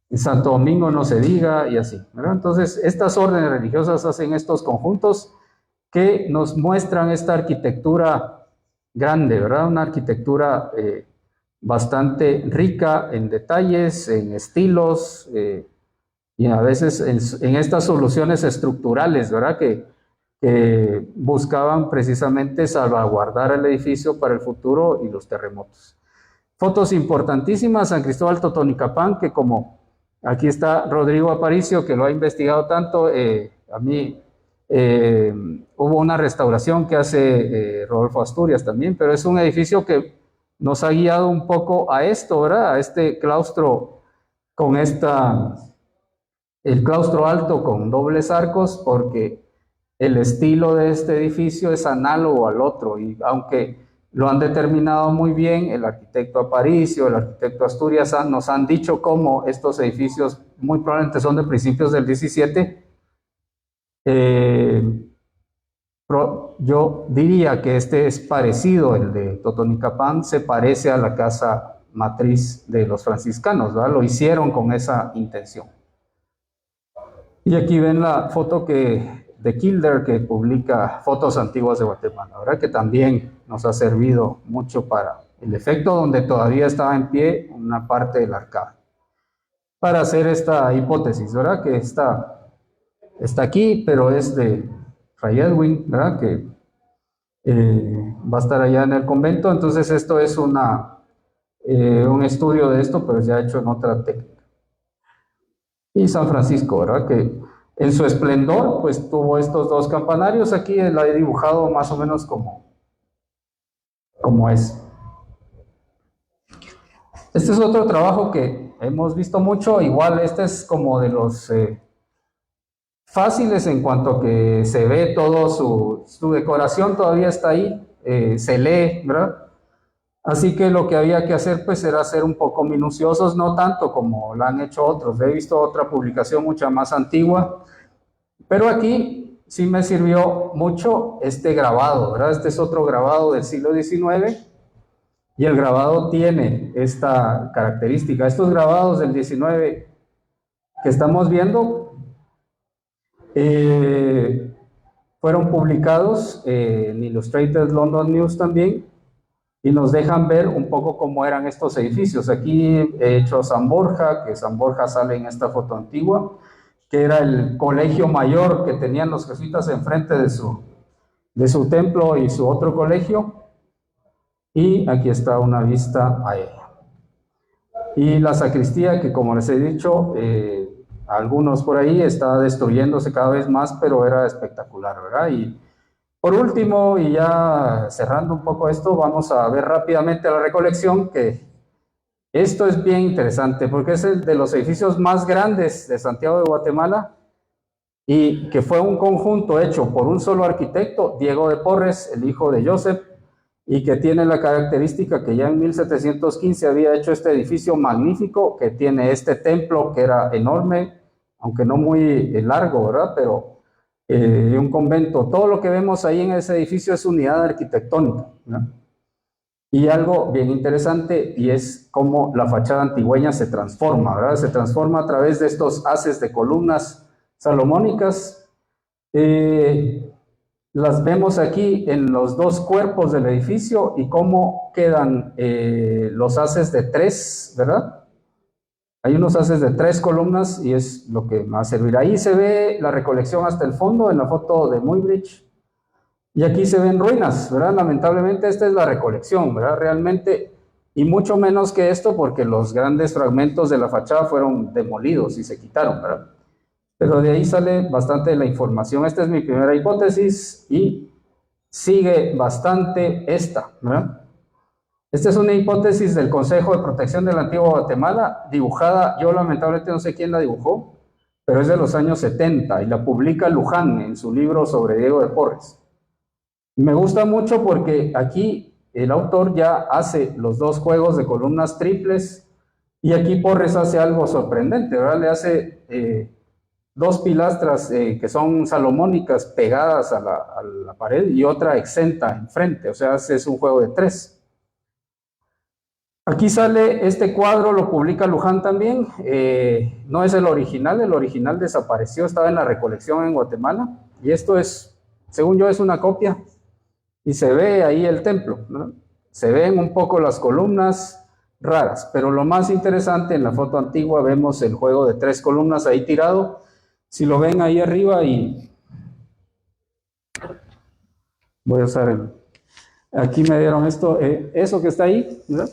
En Santo Domingo no se diga, y así, ¿verdad? Entonces, estas órdenes religiosas hacen estos conjuntos que nos muestran esta arquitectura grande, ¿verdad? Una arquitectura bastante rica en detalles, en estilos, y a veces en estas soluciones estructurales, ¿verdad? Que buscaban precisamente salvaguardar el edificio para el futuro y los terremotos. Fotos importantísimas, San Cristóbal Totonicapán, que como aquí está Rodrigo Aparicio, que lo ha investigado tanto, a mí Hubo una restauración que hace Rodolfo Asturias también, pero es un edificio que nos ha guiado un poco a esto, ¿verdad? A este claustro con el claustro alto con dobles arcos, porque el estilo de este edificio es análogo al otro, y aunque lo han determinado muy bien el arquitecto Aparicio, el arquitecto Asturias, nos han dicho cómo estos edificios muy probablemente son de principios del 17. Yo diría que este es parecido, el de Totonicapán se parece a la casa matriz de los franciscanos, ¿verdad? Lo hicieron con esa intención. Y aquí ven la foto de Kilder, que publica Fotos Antiguas de Guatemala, ¿verdad? Que también nos ha servido mucho para el efecto donde todavía estaba en pie una parte del arcade. Para hacer esta hipótesis, ¿verdad? Que está aquí, pero es de Fray Edwin, ¿verdad? Que va a estar allá en el convento. Entonces esto es un estudio de esto, pero ya hecho en otra técnica. Y San Francisco, ¿verdad? Que en su esplendor, pues tuvo estos dos campanarios. Aquí la he dibujado más o menos como es. Este es otro trabajo que hemos visto mucho. Igual este es como de los fáciles en cuanto a que se ve todo su decoración, todavía está ahí, se lee, ¿verdad? Así que lo que había que hacer pues era ser un poco minuciosos, no tanto como lo han hecho otros. He visto otra publicación mucha más antigua, pero aquí sí me sirvió mucho este grabado, ¿verdad? Este es otro grabado del siglo XIX y el grabado tiene esta característica. Estos grabados del XIX que estamos viendo fueron publicados en Illustrated London News también, y nos dejan ver un poco cómo eran estos edificios. Aquí he hecho San Borja, que San Borja sale en esta foto antigua, que era el colegio mayor que tenían los jesuitas enfrente de su templo y su otro colegio, y aquí está una vista aérea. Y la sacristía, que como les he dicho, algunos por ahí está destruyéndose cada vez más, pero era espectacular, ¿verdad? Y por último, y ya cerrando un poco esto, vamos a ver rápidamente la recolección, que esto es bien interesante porque es el de los edificios más grandes de Santiago de Guatemala, y que fue un conjunto hecho por un solo arquitecto, Diego de Porres, el hijo de Joseph, y que tiene la característica que ya en 1715 había hecho este edificio magnífico, que tiene este templo que era enorme, aunque no muy largo, ¿verdad? Pero un convento. Todo lo que vemos ahí en ese edificio es unidad arquitectónica, ¿verdad? Y algo bien interesante, y es cómo la fachada antigüeña se transforma, ¿verdad? Se transforma a través de estos haces de columnas salomónicas. Las vemos aquí en los dos cuerpos del edificio y cómo quedan los haces de tres, ¿verdad? Hay unos haces de tres columnas y es lo que va a servir. Ahí se ve la recolección hasta el fondo en la foto de Muybridge. Y aquí se ven ruinas, ¿verdad? Lamentablemente esta es la recolección, ¿verdad? Realmente, y mucho menos que esto porque los grandes fragmentos de la fachada fueron demolidos y se quitaron, ¿verdad? Pero de ahí sale bastante de la información. Esta es mi primera hipótesis y sigue bastante esta, ¿verdad? Esta es una hipótesis del Consejo de Protección de la Antigua Guatemala, dibujada, yo lamentablemente no sé quién la dibujó, pero es de los años 70 y la publica Luján en su libro sobre Diego de Porres. Me gusta mucho porque aquí el autor ya hace los dos juegos de columnas triples, y aquí Porres hace algo sorprendente, ¿verdad? Le hace dos pilastras que son salomónicas pegadas a la pared y otra exenta enfrente, o sea, es un juego de tres. Aquí sale este cuadro, lo publica Luján también, no es el original desapareció, estaba en la recolección en Guatemala, y esto es, según yo, es una copia, y se ve ahí el templo, ¿no? Se ven un poco las columnas raras, pero lo más interesante, en la foto antigua vemos el juego de tres columnas ahí tirado, si lo ven ahí arriba, y voy a usar aquí me dieron esto, eso que está ahí, ¿verdad?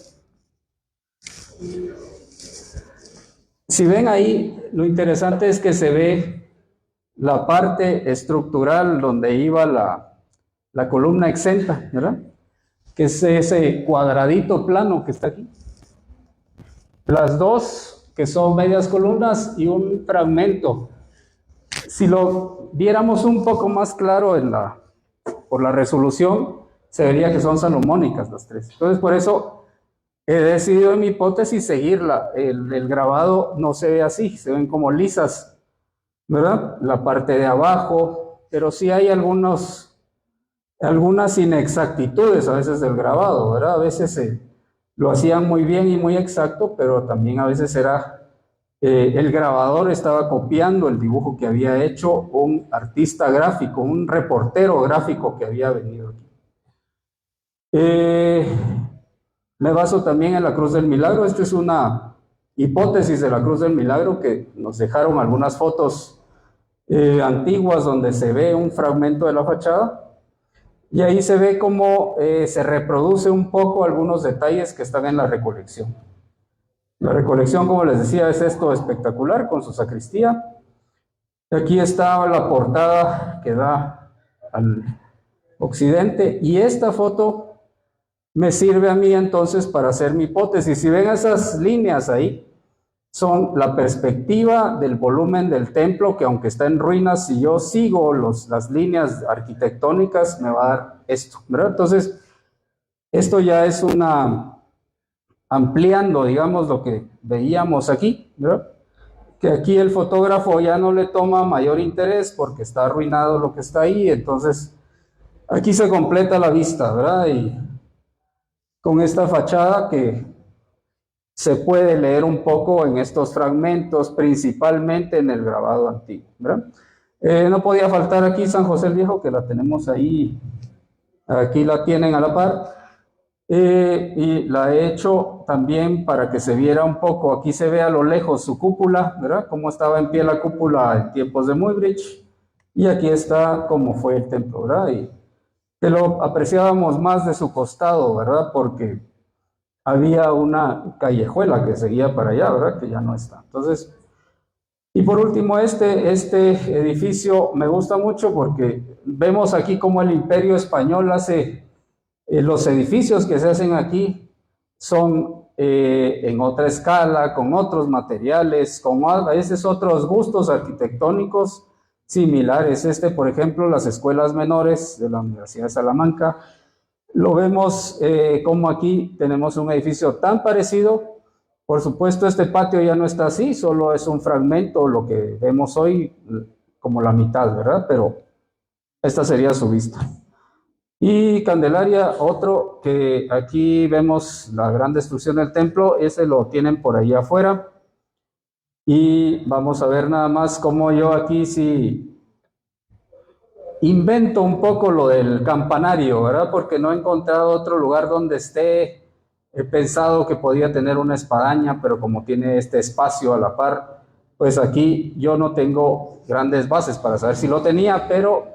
Si ven ahí, lo interesante es que se ve la parte estructural donde iba la columna exenta, ¿verdad? Que es ese cuadradito plano que está aquí. Las dos, que son medias columnas, y un fragmento. Si lo viéramos un poco más claro por la resolución, se vería que son salomónicas las tres. Entonces, por eso he decidido en mi hipótesis seguirla. El grabado no se ve así, se ven como lisas, ¿verdad? La parte de abajo, pero sí hay algunas inexactitudes a veces del grabado, ¿verdad? A veces lo hacían muy bien y muy exacto, pero también a veces el grabador estaba copiando el dibujo que había hecho un artista gráfico, un reportero gráfico que había venido aquí. Me baso también en la Cruz del Milagro. Esta es una hipótesis de la Cruz del Milagro que nos dejaron algunas fotos antiguas donde se ve un fragmento de la fachada. Y ahí se ve cómo se reproduce un poco algunos detalles que están en la recolección. La recolección, como les decía, es esto espectacular con su sacristía. Aquí está la portada que da al occidente, y esta foto me sirve a mí entonces para hacer mi hipótesis. Si ven esas líneas ahí, son la perspectiva del volumen del templo, que aunque está en ruinas, si yo sigo las líneas arquitectónicas, me va a dar esto, ¿verdad? Entonces, esto ya es ampliando, digamos, lo que veíamos aquí, ¿verdad? Que aquí el fotógrafo ya no le toma mayor interés porque está arruinado lo que está ahí, entonces aquí se completa la vista, ¿verdad? Y con esta fachada que se puede leer un poco en estos fragmentos, principalmente en el grabado antiguo, ¿verdad? No podía faltar aquí San José el Viejo, que la tenemos ahí, aquí la tienen a la par, y la he hecho también para que se viera un poco. Aquí se ve a lo lejos su cúpula, ¿verdad? Cómo estaba en pie la cúpula en tiempos de Muybridge, y aquí está cómo fue el templo, ¿verdad? Y que lo apreciábamos más de su costado, ¿verdad? Porque había una callejuela que seguía para allá, ¿verdad? Que ya no está. Entonces, y por último, este edificio me gusta mucho porque vemos aquí cómo el Imperio Español hace, los edificios que se hacen aquí son en otra escala, con otros materiales, con a veces otros gustos arquitectónicos similares. Por ejemplo, las escuelas menores de la Universidad de Salamanca, lo vemos como aquí tenemos un edificio tan parecido. Por supuesto, este patio ya no está así, solo es un fragmento, lo que vemos hoy, como la mitad, ¿verdad? Pero esta sería su vista. Y Candelaria, otro que aquí vemos la gran destrucción del templo, ese lo tienen por ahí afuera. Y vamos a ver nada más cómo yo aquí sí invento un poco lo del campanario, ¿verdad? Porque no he encontrado otro lugar donde esté. He pensado que podía tener una espadaña, pero como tiene este espacio a la par, pues aquí yo no tengo grandes bases para saber si lo tenía, pero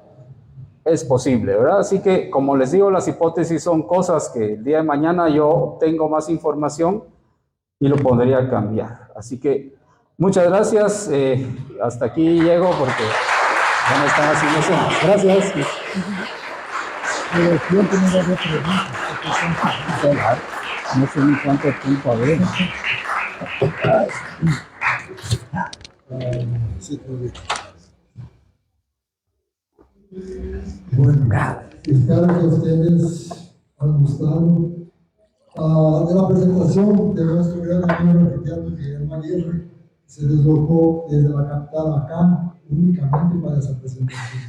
es posible, ¿verdad? Así que, como les digo, las hipótesis son cosas que el día de mañana yo tengo más información y lo podría cambiar. Así que, muchas gracias. Hasta aquí llego porque ya me están haciendo señas. Gracias. No sé ni cuánto tiempo a ver. Bueno, espero que ustedes han gustado de la presentación de nuestro gran amigo arquitecto Guillermo Aguirre. Se deslocó desde la capital acá únicamente para esa presentación.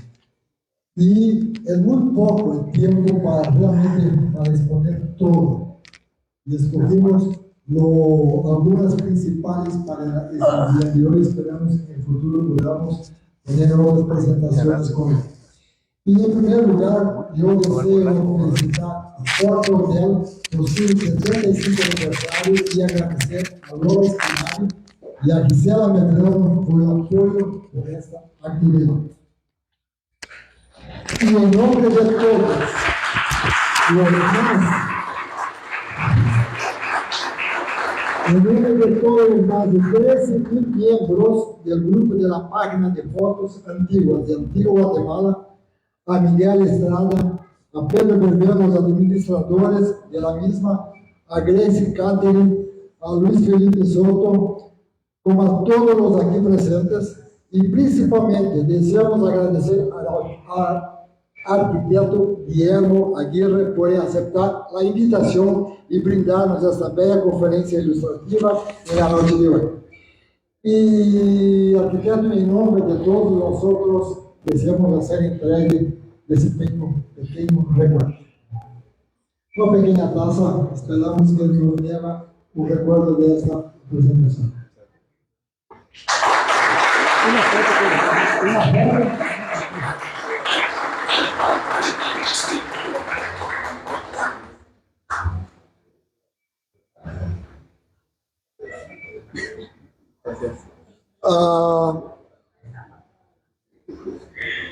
Y es muy poco el tiempo para realmente exponer todo. Y escogimos algunas principales para este día y hoy esperamos que en el futuro podamos tener otras presentaciones con él. Y en primer lugar, yo deseo felicitar a Puerto Hotel por su 75 aniversario y agradecer a Lola Espinari y a Gisela Medrano por el apoyo por esta actividad. Y en nombre de todos los demás, En nombre de todos los más de 13.000 miembros del grupo de la página de fotos antiguas de Antigua Guatemala, a Miguel Estrada, a Pedro Bermeo, los administradores de la misma, a Gracie Catherine, a Luis Felipe Soto, como a todos los aquí presentes, y principalmente deseamos agradecer al arquitecto Guillermo Aguirre por aceptar la invitación y brindarnos esta bella conferencia ilustrativa en la noche de hoy. Y arquitecto, en nombre de todos nosotros, deseamos hacer entregue de ese pequeño recuerdo. Una pequeña taza, esperamos que nos lleve un recuerdo de esta presentación. Gracias.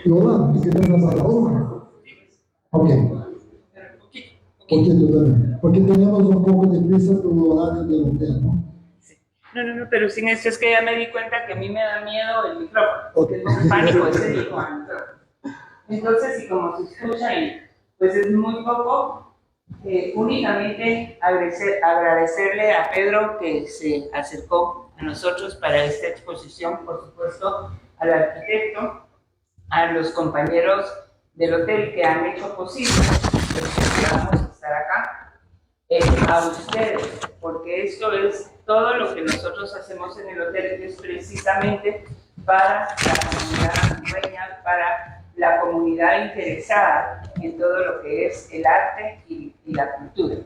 Lola, ¿quieres pasar la hoja? Ok. Porque tenemos un poco de prisa por el horario del hotel, ¿no? Sí. No, pero sin eso es que ya me di cuenta que a mí me da miedo el micrófono. Tengo un pánico escénico al micrófono. Entonces, y como se escucha, pues es muy poco, únicamente agradecerle a Pedro que se acercó a nosotros para esta exposición, por supuesto, al arquitecto, a los compañeros del hotel que han hecho posible que podamos estar acá, a ustedes, porque esto es todo lo que nosotros hacemos en el hotel, que es precisamente para la comunidad dueña, para la comunidad interesada en todo lo que es el arte y la cultura.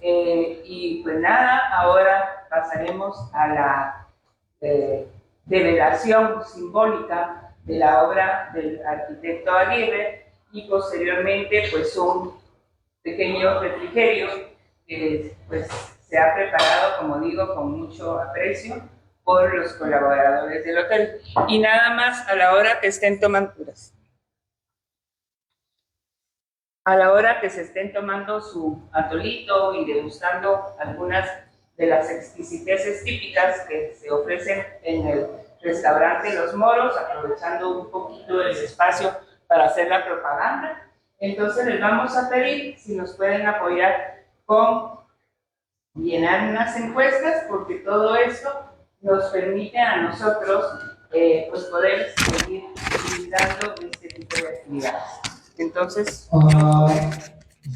Y pues nada, ahora pasaremos a la develación simbólica de la obra del arquitecto Aguirre y posteriormente pues un pequeño refrigerio que pues se ha preparado, como digo, con mucho aprecio por los colaboradores del hotel. Y nada más a la hora que estén tomando se estén tomando su atolito y degustando algunas de las exquisiteces típicas que se ofrecen en el restaurante Los Moros, aprovechando un poquito el espacio para hacer la propaganda. Entonces les vamos a pedir si nos pueden apoyar con llenar unas encuestas, porque todo esto nos permite a nosotros pues poder seguir utilizando este tipo de actividades. Entonces,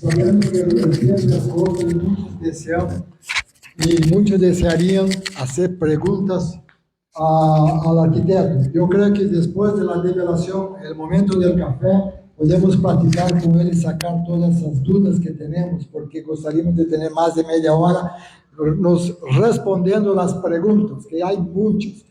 sabemos que el tiempo muchos desean y muchos desearían hacer preguntas al arquitecto. Yo creo que después de la develación, el momento del café, podemos platicar con él y sacar todas esas dudas que tenemos, porque gostaríamos de tener más de media hora nos respondiendo las preguntas, que hay muchas.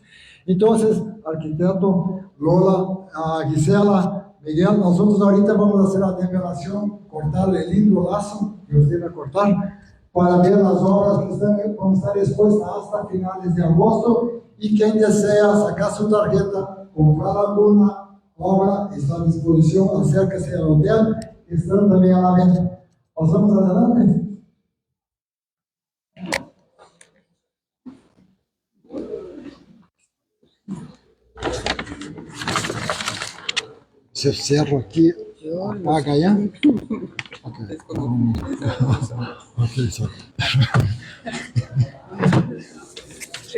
Entonces, arquitecto, Lola, Gisela, Miguel, nosotros ahorita vamos a hacer la develación, cortar el lindo lazo que usted va a cortar, para ver las obras que van a estar expuestas hasta finales de agosto, y quien desea sacar su tarjeta, comprar alguna obra, está a disposición, acérquese al hotel, están también a la venta. Pasamos adelante. Se cierro aquí, apaga ya. Okay. Okay, so.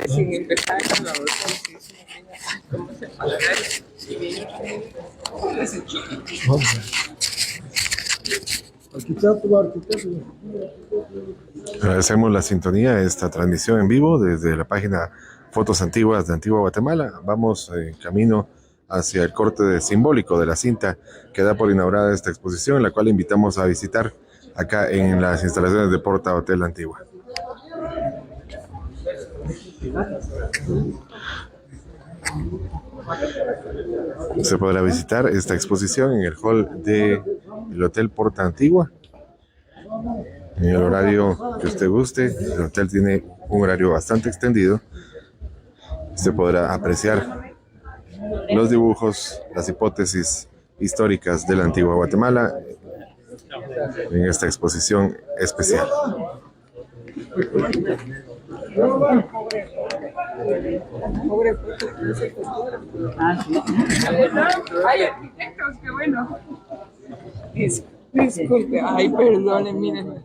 sin empezar con la otra, ¿cómo se pagará? Agradecemos la sintonía de esta transmisión en vivo desde la página Fotos Antiguas de Antigua Guatemala. Vamos en camino hacia el corte simbólico de la cinta que da por inaugurada esta exposición, la cual invitamos a visitar acá en las instalaciones de Porta Hotel Antigua. Se podrá visitar esta exposición en el hall del Hotel Porta Antigua en el horario que usted guste. El hotel tiene un horario bastante extendido. Se podrá apreciar los dibujos, las hipótesis históricas de la antigua Guatemala en esta exposición especial. Ah, sí. Ay, arquitectos, qué bueno. Disculpe, ay, perdone, miren.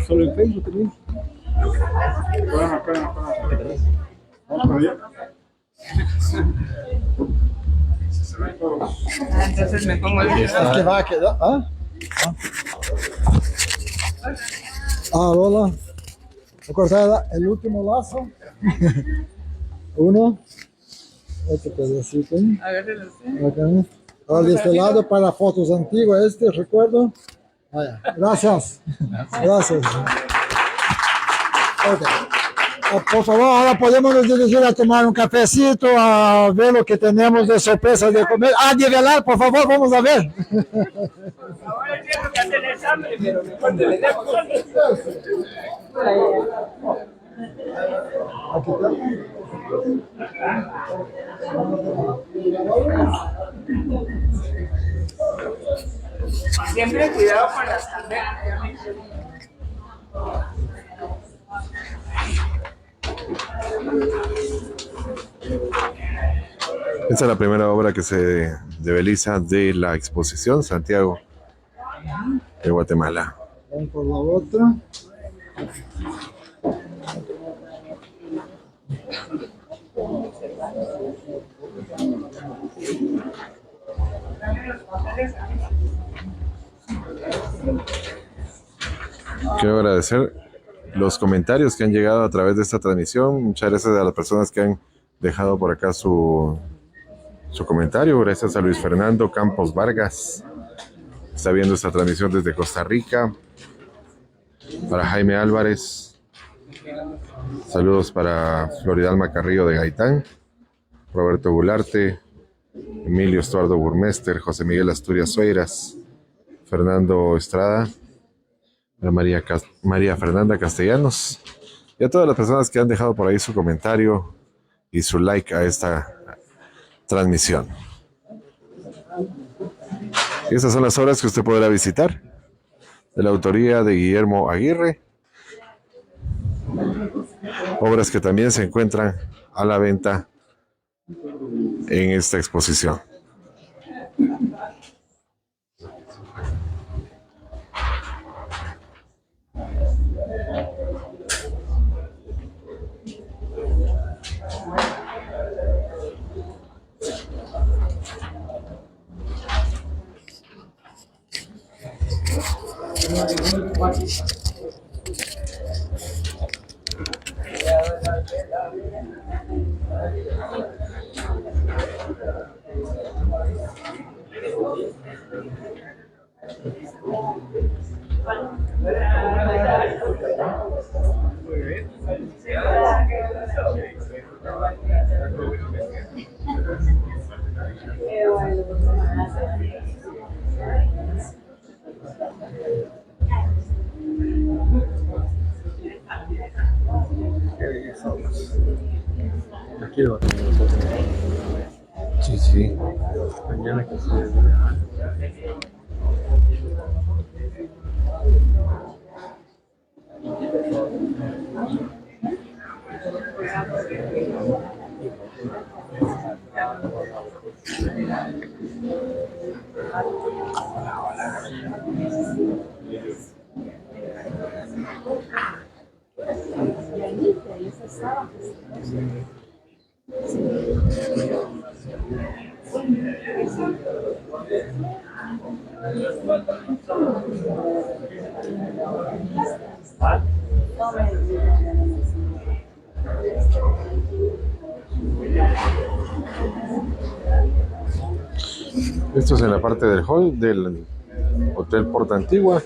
Solo en Facebook también. Entonces me pongo el Es que va a quedar. Hola. Cortada el último lazo. Uno. Otro pedacito. agárrelo usted. Acá. Ahora de este lado para fotos antiguas, recuerdo. Vaya. Gracias. Gracias. Okay. Por favor, ahora podemos nos dirigir a tomar un cafecito, a ver lo que tenemos de sorpresa de comer. De velar, por favor, vamos a ver. Ahora entiendo que hacen examen, pero mejor te le demos. Aquí está. Siempre cuidado con las candelas. Esta es la primera obra que se develiza de la exposición Santiago de Guatemala. Vamos por la otra. Quiero agradecer los comentarios que han llegado a través de esta transmisión. Muchas gracias a las personas que han dejado por acá su comentario. Gracias a Luis Fernando Campos Vargas, está viendo esta transmisión desde Costa Rica. Para Jaime Álvarez, saludos para Floridalma Carrillo de Gaitán, Roberto Gularte, Emilio Estuardo Burmester, José Miguel Asturias Sueiras, Fernando Estrada, María Fernanda Castellanos, y a todas las personas que han dejado por ahí su comentario y su like a esta transmisión. Y estas son las obras que usted podrá visitar, de la autoría de Guillermo Aguirre, obras que también se encuentran a la venta en esta exposición. Sí, sí. Mañana que se Esto es en la parte del hall del Hotel Porta Antigua,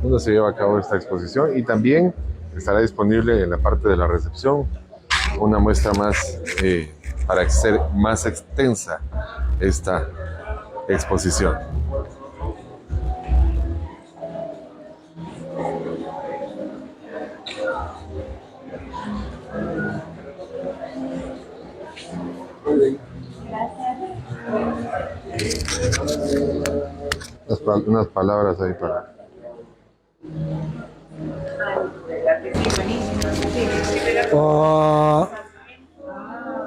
donde se lleva a cabo esta exposición, y también estará disponible en la parte de la recepción una muestra más para hacer más extensa esta exposición. Unas palabras ahí para...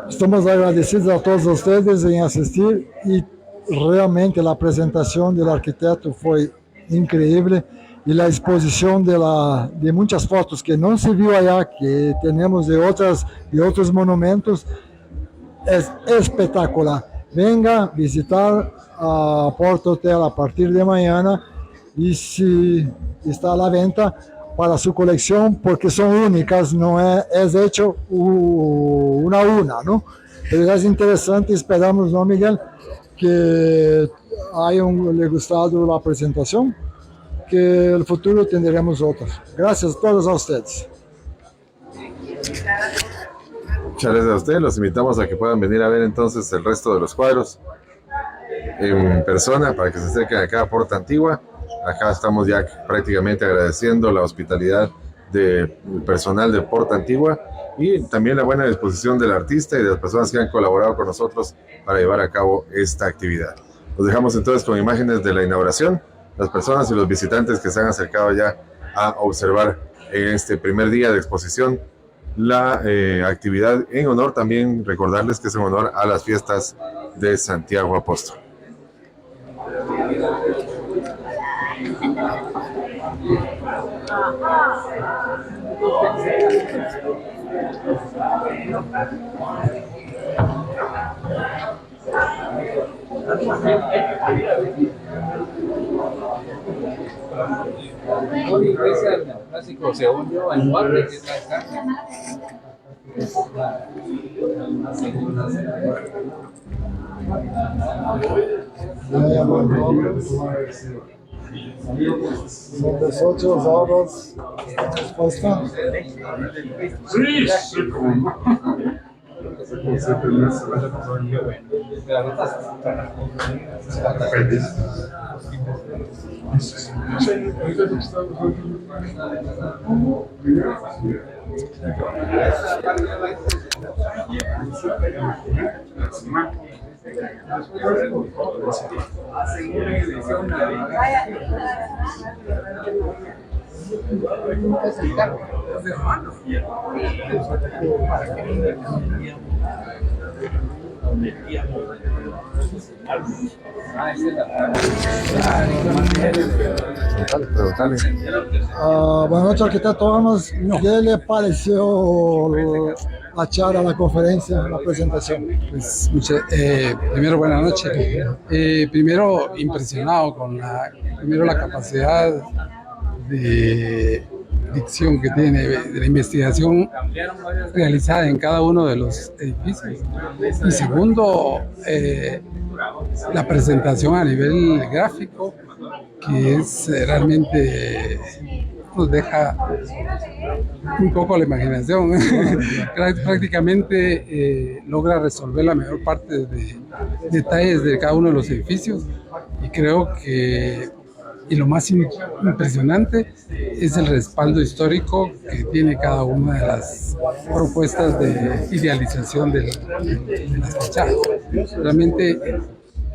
Estamos agradecidos a todos ustedes en asistir y realmente la presentación del arquitecto fue increíble y la exposición de muchas fotos que no se vio allá, que tenemos de otros monumentos, es espectacular. Venga a visitar a Porta Hotel a partir de mañana y si está a la venta para su colección, porque son únicas, no es hecho una a una, ¿no? Pero es interesante, esperamos, ¿no, Miguel? Que le gustado la presentación, que en el futuro tendremos otras. Gracias a todos a ustedes. Muchas gracias a ustedes, los invitamos a que puedan venir a ver entonces el resto de los cuadros en persona para que se acerquen acá a Porta Antigua. Acá estamos ya prácticamente agradeciendo la hospitalidad del personal de Porta Antigua y también la buena disposición del artista y de las personas que han colaborado con nosotros para llevar a cabo esta actividad. Los dejamos entonces con imágenes de la inauguración, las personas y los visitantes que se han acercado ya a observar en este primer día de exposición la actividad en honor, también recordarles que es en honor a las fiestas de Santiago Apóstol. Clásico, según yo, el guardia que está acá. Son 18 horas expuesta. Buenas noches, arquitecto. ¿Qué le pareció la charla, la conferencia, la presentación? Pues, primero, buenas noches. Primero, impresionado con la capacidad de dicción que tiene, de la investigación realizada en cada uno de los edificios. Y segundo, la presentación a nivel gráfico, que es realmente nos deja un poco la imaginación. Prácticamente logra resolver la mayor parte de detalles de cada uno de los edificios, y creo que lo más impresionante es el respaldo histórico que tiene cada una de las propuestas de idealización de las fachadas. Realmente,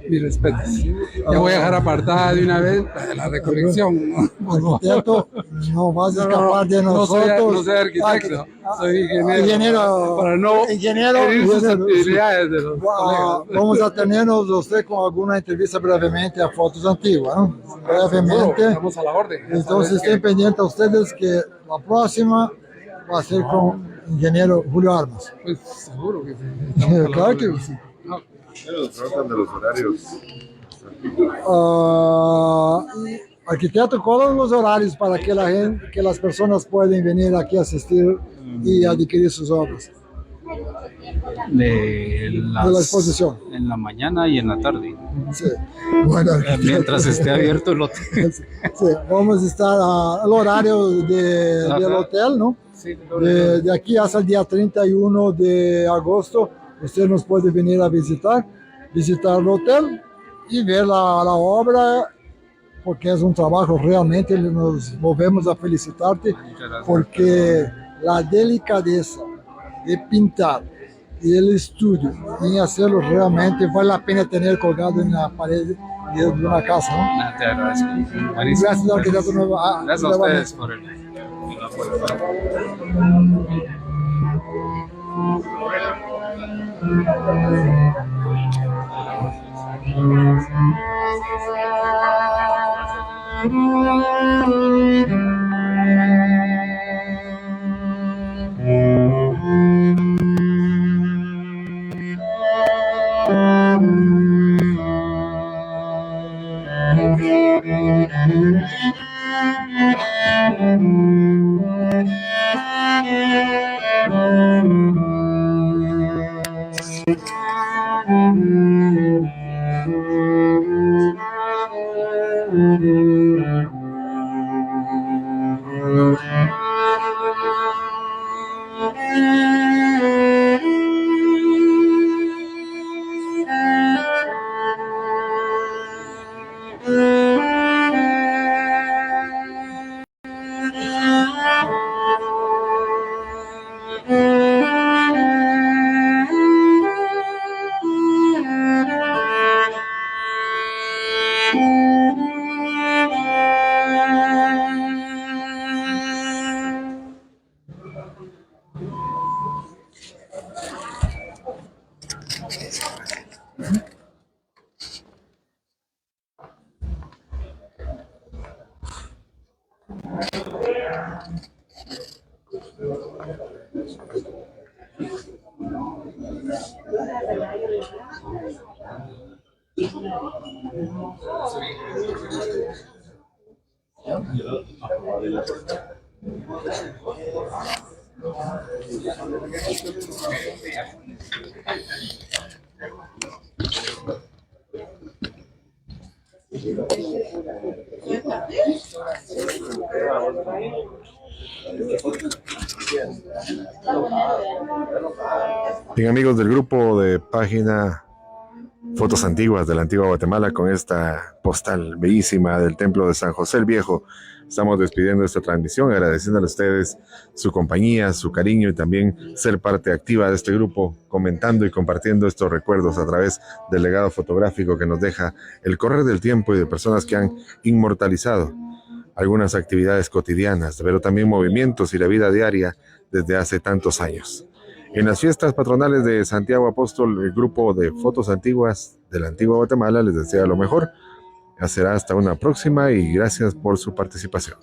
mis respetos. Ya voy a dejar apartada de una vez la recolección. Arquitecto, no vas a escapar de nosotros. No soy arquitecto, soy ingeniero. Para no herir susceptibilidades de los colegas. Vamos a tenernos usted con alguna entrevista brevemente a Fotos Antiguas, ¿no? Brevemente. Estamos a la orden. Entonces estén pendientes a ustedes que la próxima va a ser con ingeniero Julio Armas. Pues seguro que sí. Claro que sí. Nos preguntan de los horarios. Arquitecto, ¿cuáles son los horarios para que las personas puedan venir aquí a asistir y adquirir sus obras? De la exposición. En la mañana y en la tarde. Sí. Bueno, mientras esté abierto el hotel. Sí, vamos a estar al horario del hotel, ¿no? De aquí hasta el día 31 de agosto, usted nos puede venir a visitar el hotel y ver la obra, porque es un trabajo realmente, nos volvemos a felicitarte, porque la delicadeza de pintar y el estudio y hacerlo realmente vale la pena tener colgado en la pared de una casa, ¿no? Te agradezco. Buenísimo. Gracias, arquitecto. Gracias a ustedes por el apoyo. Bien, amigos del grupo de página Fotos Antiguas de la Antigua Guatemala, con esta postal bellísima del Templo de San José el Viejo, estamos despidiendo esta transmisión, agradeciéndole a ustedes su compañía, su cariño y también ser parte activa de este grupo, comentando y compartiendo estos recuerdos a través del legado fotográfico que nos deja el correr del tiempo y de personas que han inmortalizado algunas actividades cotidianas, pero también movimientos y la vida diaria desde hace tantos años. En las fiestas patronales de Santiago Apóstol, el grupo de Fotos Antiguas de la Antigua Guatemala les desea lo mejor. Será hasta una próxima y gracias por su participación.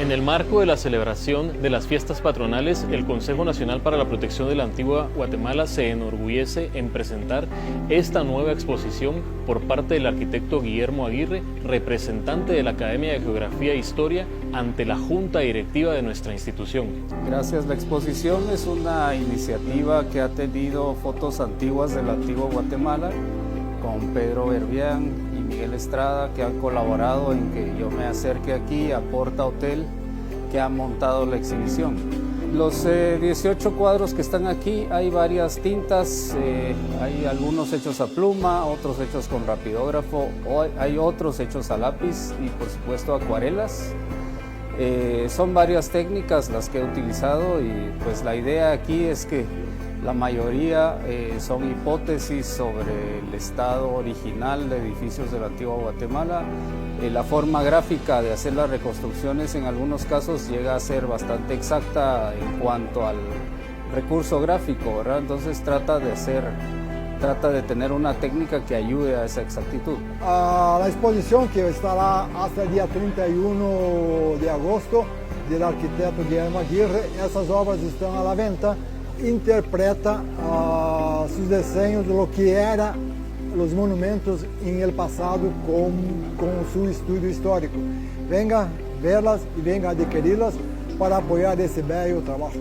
En el marco de la celebración de las fiestas patronales, el Consejo Nacional para la Protección de la Antigua Guatemala se enorgullece en presentar esta nueva exposición por parte del arquitecto Guillermo Aguirre, representante de la Academia de Geografía e Historia, ante la Junta Directiva de nuestra institución. Gracias. La exposición es una iniciativa que ha tenido fotos antiguas de la antigua Guatemala, con Pedro Berbián y Miguel Estrada, que han colaborado en que yo me acerque aquí a Porta Hotel, que han montado la exhibición. Los 18 cuadros que están aquí, hay varias tintas, hay algunos hechos a pluma, otros hechos con rapidógrafo, hay otros hechos a lápiz y por supuesto acuarelas. Son varias técnicas las que he utilizado y pues la idea aquí es que la mayoría son hipótesis sobre el estado original de edificios de la antigua Guatemala. La forma gráfica de hacer las reconstrucciones en algunos casos llega a ser bastante exacta en cuanto al recurso gráfico, ¿verdad? Entonces trata de tener una técnica que ayude a esa exactitud. La exposición que estará hasta el día 31 de agosto del arquitecto Guillermo Aguirre, esas obras están a la venta. Interpreta sus diseños de lo que eran los monumentos en el pasado con su estudio histórico. Venga a verlas y venga a adquirirlas para apoyar ese bello trabajo.